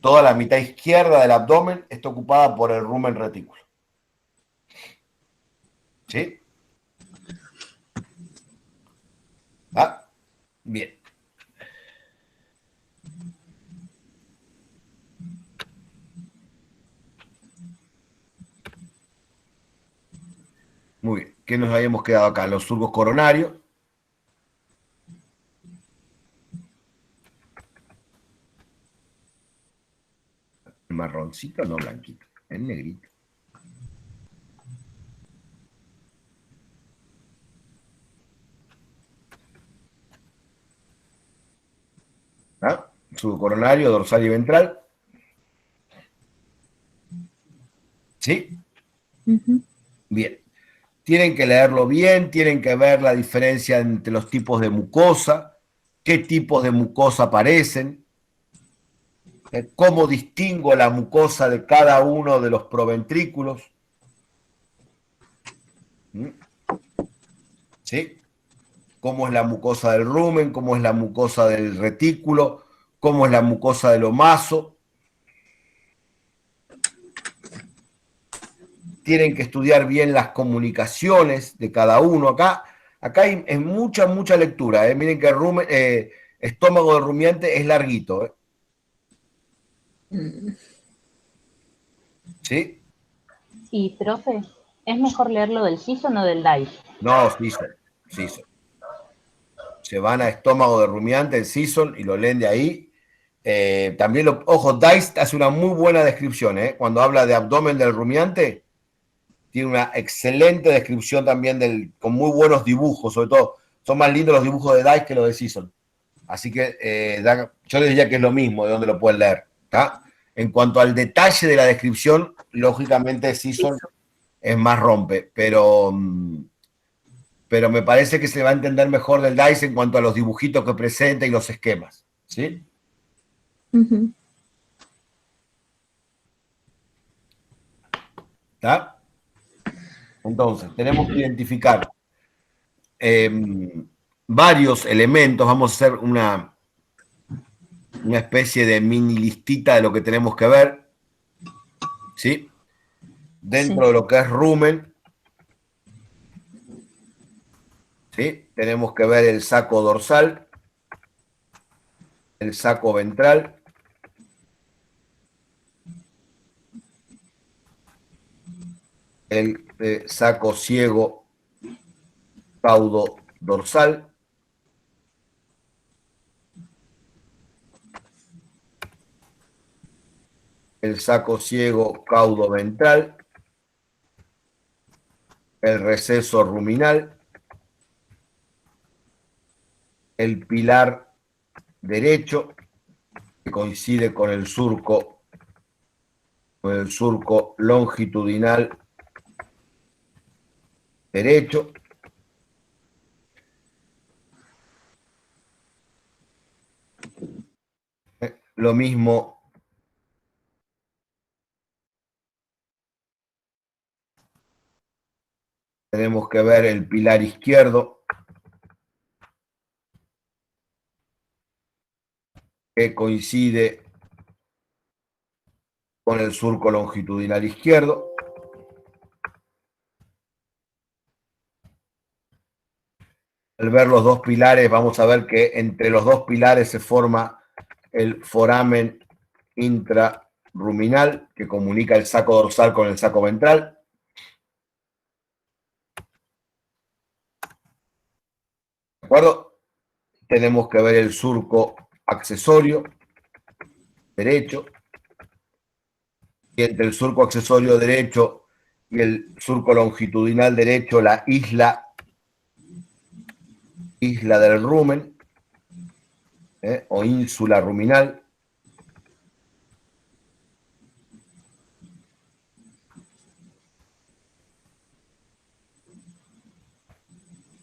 Toda la mitad izquierda del abdomen está ocupada por el rumen retículo. ¿Sí? ¿Ah? Bien. Muy bien. ¿Qué nos habíamos quedado acá? Los surcos coronarios. El marroncito, no blanquito. El negrito. ¿Ah? Surco coronario, dorsal y ventral. ¿Sí? Bien. Tienen que leerlo bien, tienen que ver la diferencia entre los tipos de mucosa, qué tipos de mucosa aparecen, cómo distingo la mucosa de cada uno de los proventrículos. ¿Sí? Cómo es la mucosa del rumen, cómo es la mucosa del retículo, cómo es la mucosa del omaso. Tienen que estudiar bien las comunicaciones de cada uno. Acá hay mucha lectura. Miren que el estómago del rumiante es larguito. ¿Sí? Y, profe, ¿es mejor leerlo del Sison o del DAIS? No, Sison. Se van a estómago de rumiante, el Sison, y lo leen de ahí. También, ojo, DICE hace una muy buena descripción. Cuando habla de abdomen del rumiante, tiene una excelente descripción también con muy buenos dibujos, sobre todo. Son más lindos los dibujos de DICE que los de Sison. Así que yo les diría que es lo mismo de donde lo pueden leer. ¿Tá? En cuanto al detalle de la descripción, lógicamente Season es más rompe, pero me parece que se va a entender mejor del DICE en cuanto a los dibujitos que presenta y los esquemas. ¿Sí? ¿Está? Entonces, tenemos que identificar varios elementos. Vamos a hacer una especie de mini listita de lo que tenemos que ver. ¿Sí? Dentro de lo que es rumen. ¿Sí? Tenemos que ver el saco dorsal, el saco ventral, el saco ciego caudo dorsal, el saco ciego caudo ventral, el receso ruminal, el pilar derecho, que coincide con el surco longitudinal derecho. Lo mismo tenemos que ver el pilar izquierdo, que coincide con el surco longitudinal izquierdo. Al ver los dos pilares, vamos a ver que entre los dos pilares se forma el foramen intraruminal, que comunica el saco dorsal con el saco ventral. ¿De acuerdo? Tenemos que ver el surco accesorio derecho, y entre el surco accesorio derecho y el surco longitudinal derecho, la isla del rumen, o ínsula ruminal.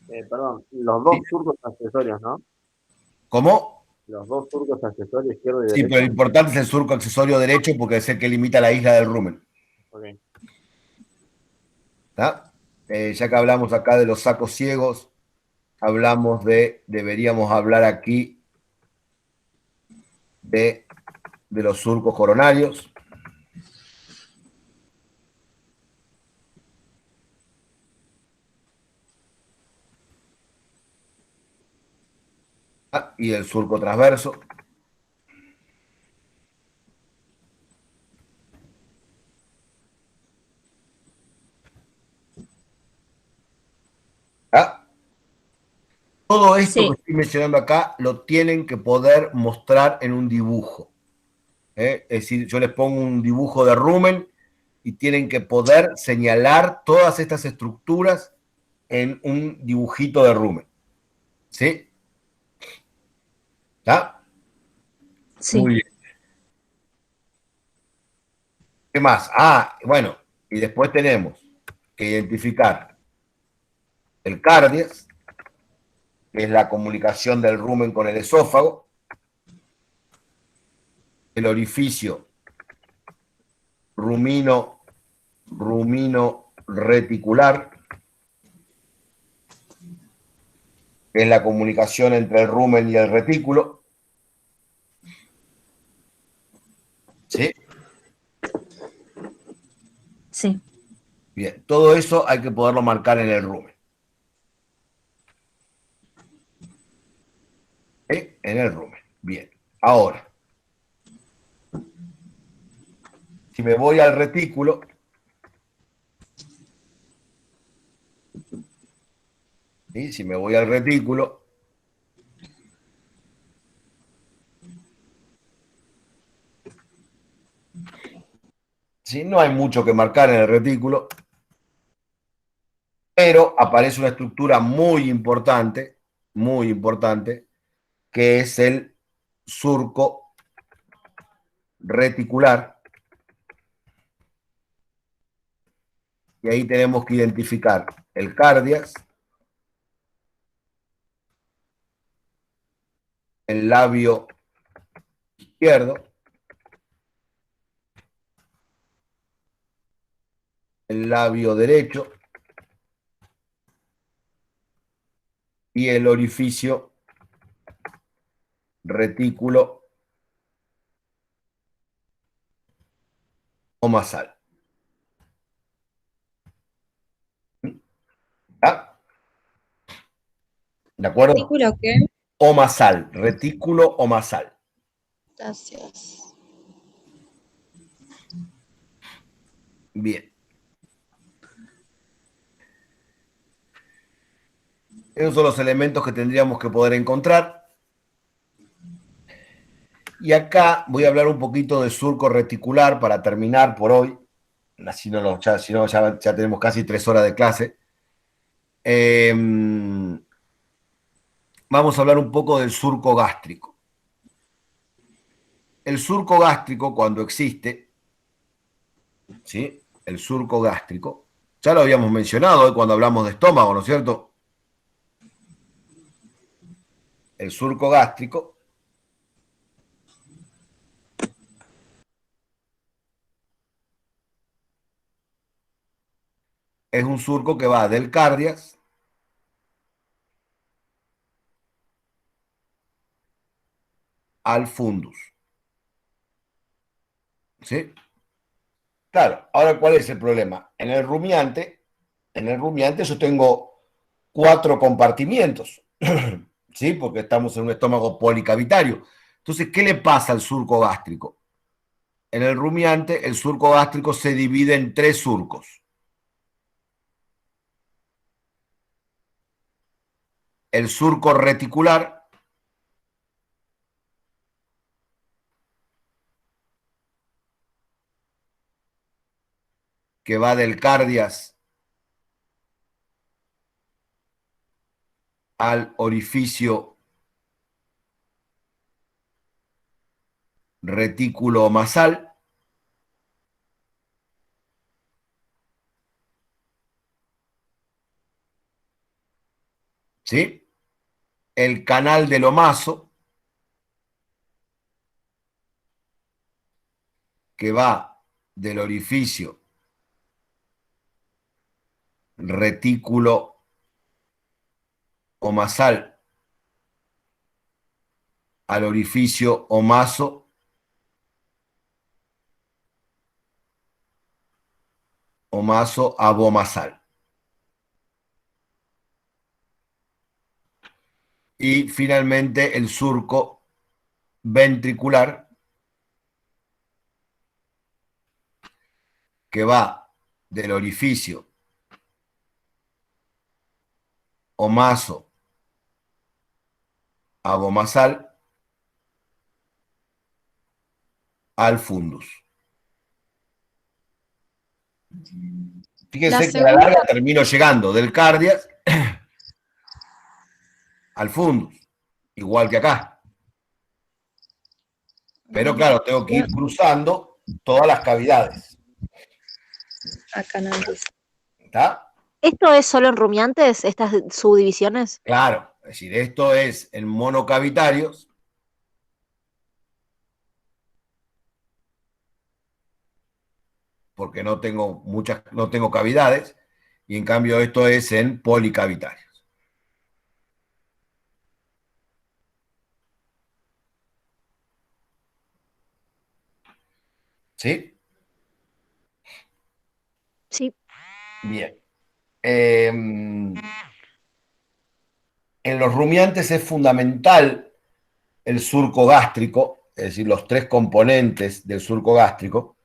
Perdón, los dos surcos accesorios, ¿no? ¿Cómo? Los dos surcos accesorios, izquierdo y Sí, derecho. pero lo importante es el surco accesorio derecho porque es el que limita la isla del rumen. Ok. ¿Está? Ya que hablamos acá de los sacos ciegos, deberíamos hablar aquí de los surcos coronarios. Y el surco transverso. Todo esto que estoy mencionando acá lo tienen que poder mostrar en un dibujo. Es decir, yo les pongo un dibujo de rumen y tienen que poder señalar todas estas estructuras en un dibujito de rumen. ¿Sí? ¿Está? Sí. Muy bien. ¿Qué más? Bueno, y después tenemos que identificar el cardias, que es la comunicación del rumen con el esófago, el orificio rumino reticular, que es la comunicación entre el rumen y el retículo. ¿Sí? Sí. Bien, todo eso hay que poderlo marcar en el rumen. ¿Sí? En el rumen. Bien. Ahora, si me voy al retículo, ¿sí? Si me voy al retículo, ¿sí? No hay mucho que marcar en el retículo, pero aparece una estructura muy importante, que es el surco reticular. Y ahí tenemos que identificar el cardias, el labio izquierdo, el labio derecho y el orificio retículo omasal. ¿Ah? ¿De acuerdo? ¿Retículo qué? Omasal, retículo omasal. Gracias. Bien. Esos son los elementos que tendríamos que poder encontrar. Y acá voy a hablar un poquito de surco reticular para terminar por hoy. Si no, ya tenemos casi 3 horas de clase. Vamos a hablar un poco del surco gástrico. El surco gástrico, cuando existe, ¿sí? El surco gástrico, ya lo habíamos mencionado cuando hablamos de estómago, ¿no es cierto? El surco gástrico es un surco que va del cardias al fundus. ¿Sí? Claro, ahora ¿cuál es el problema? En el rumiante yo tengo 4 compartimientos, ¿sí? Porque estamos en un estómago policavitario. Entonces, ¿qué le pasa al surco gástrico? En el rumiante, el surco gástrico se divide en 3 surcos. El surco reticular, que va del cardias al orificio retículo omasal. ¿Sí? El canal del omaso, que va del orificio retículo omasal al orificio omaso abomasal. Y finalmente el surco ventricular, que va del orificio omaso abomasal al fundus. Fíjense que a la larga termino llegando del cardias al fundus, igual que acá. Pero claro, tengo que ir cruzando todas las cavidades. Acá no dice. ¿Está? ¿Esto es solo en rumiantes, estas subdivisiones? Claro, es decir, esto es en monocavitarios. Porque no tengo cavidades, y en cambio esto es en policavitarios. ¿Sí? Sí. Bien. En los rumiantes es fundamental el surco gástrico, es decir, los 3 componentes del surco gástrico,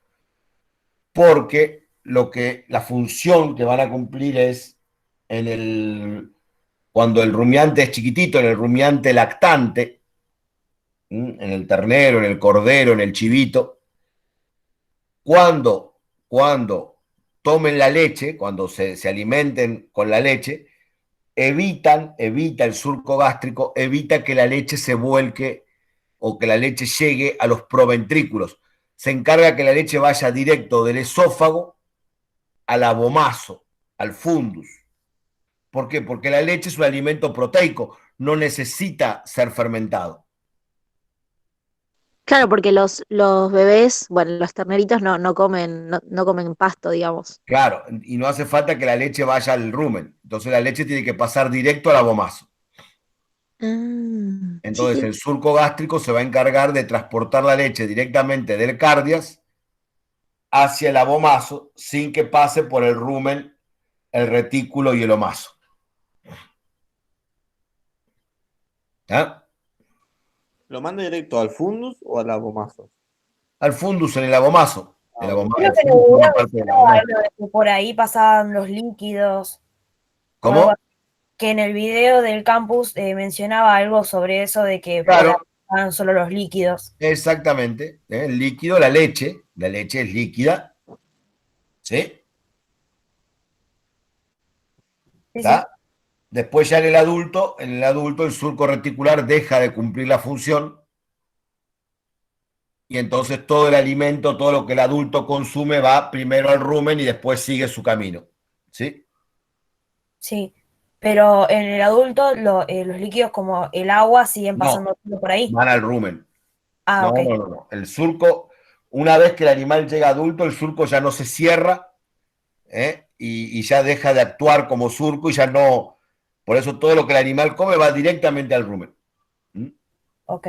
porque la función que van a cumplir es cuando el rumiante es chiquitito, en el rumiante lactante, en el ternero, en el cordero, en el chivito, cuando tomen la leche, cuando se alimenten con la leche, evita el surco gástrico, evita que la leche se vuelque o que la leche llegue a los proventrículos. Se encarga que la leche vaya directo del esófago al abomazo, al fundus. ¿Por qué? Porque la leche es un alimento proteico, no necesita ser fermentado. Claro, porque los bebés, bueno, los terneritos no comen pasto, digamos. Claro, y no hace falta que la leche vaya al rumen. Entonces la leche tiene que pasar directo al abomazo. Entonces el surco gástrico se va a encargar de transportar la leche directamente del cardias hacia el abomazo sin que pase por el rumen, el retículo y el omazo. ¿Ah? ¿Lo manda directo al fundus o al abomazo? Al fundus en el abomazo. El Creo abomazo que es en el una video parte del mencionaba abomazo. algo de que por ahí pasaban los líquidos. ¿Cómo? Que en el video del campus mencionaba algo sobre eso de que por Claro. ahí pasaban solo los líquidos. Exactamente. El líquido, la leche es líquida. ¿Sí? ¿Está? Después ya en el adulto el surco reticular deja de cumplir la función y entonces todo el alimento, todo lo que el adulto consume va primero al rumen y después sigue su camino. ¿Sí? Sí, pero en el adulto los líquidos como el agua siguen No, pasando por ahí. van al rumen. Ah, No, ok. no. El surco, una vez que el animal llega adulto, el surco ya no se cierra, y ya deja de actuar como surco y ya no. Por eso todo lo que el animal come va directamente al rumen. Ok.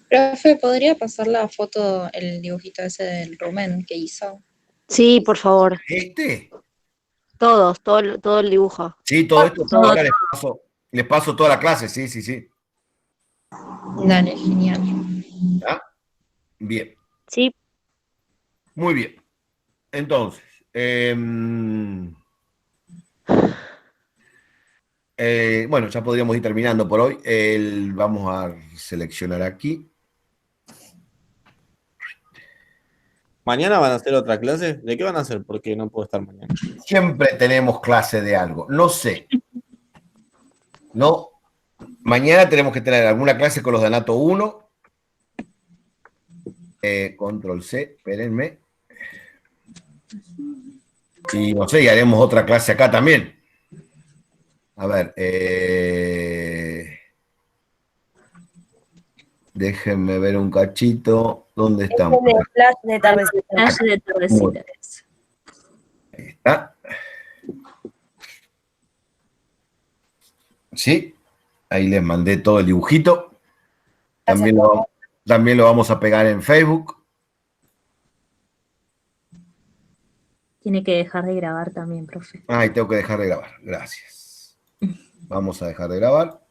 Profe, ¿podría pasar la foto, el dibujito ese del rumen que hizo? Sí, por favor. ¿Este? Todo el dibujo. Sí, todo esto Todo. ahora les paso toda la clase, sí. Dale, genial. ¿Ah? Bien. Sí. Muy bien. Entonces, bueno, ya podríamos ir terminando por hoy. Vamos a seleccionar aquí. ¿Mañana van a hacer otra clase? ¿De qué van a hacer? Porque no puedo estar mañana. Siempre tenemos clase de algo. No sé. No. Mañana tenemos que tener alguna clase con los de Anato 1. Control C, espérenme. Y no sé, y haremos otra clase acá también. A ver. Déjenme ver un cachito. ¿Dónde estamos? Este de flash de tardecita. Flash de tardecita. Ahí está. Sí, ahí les mandé todo el dibujito. También lo vamos a pegar en Facebook. Tiene que dejar de grabar también, profe. Ay, tengo que dejar de grabar. Gracias. Vamos a dejar de grabar.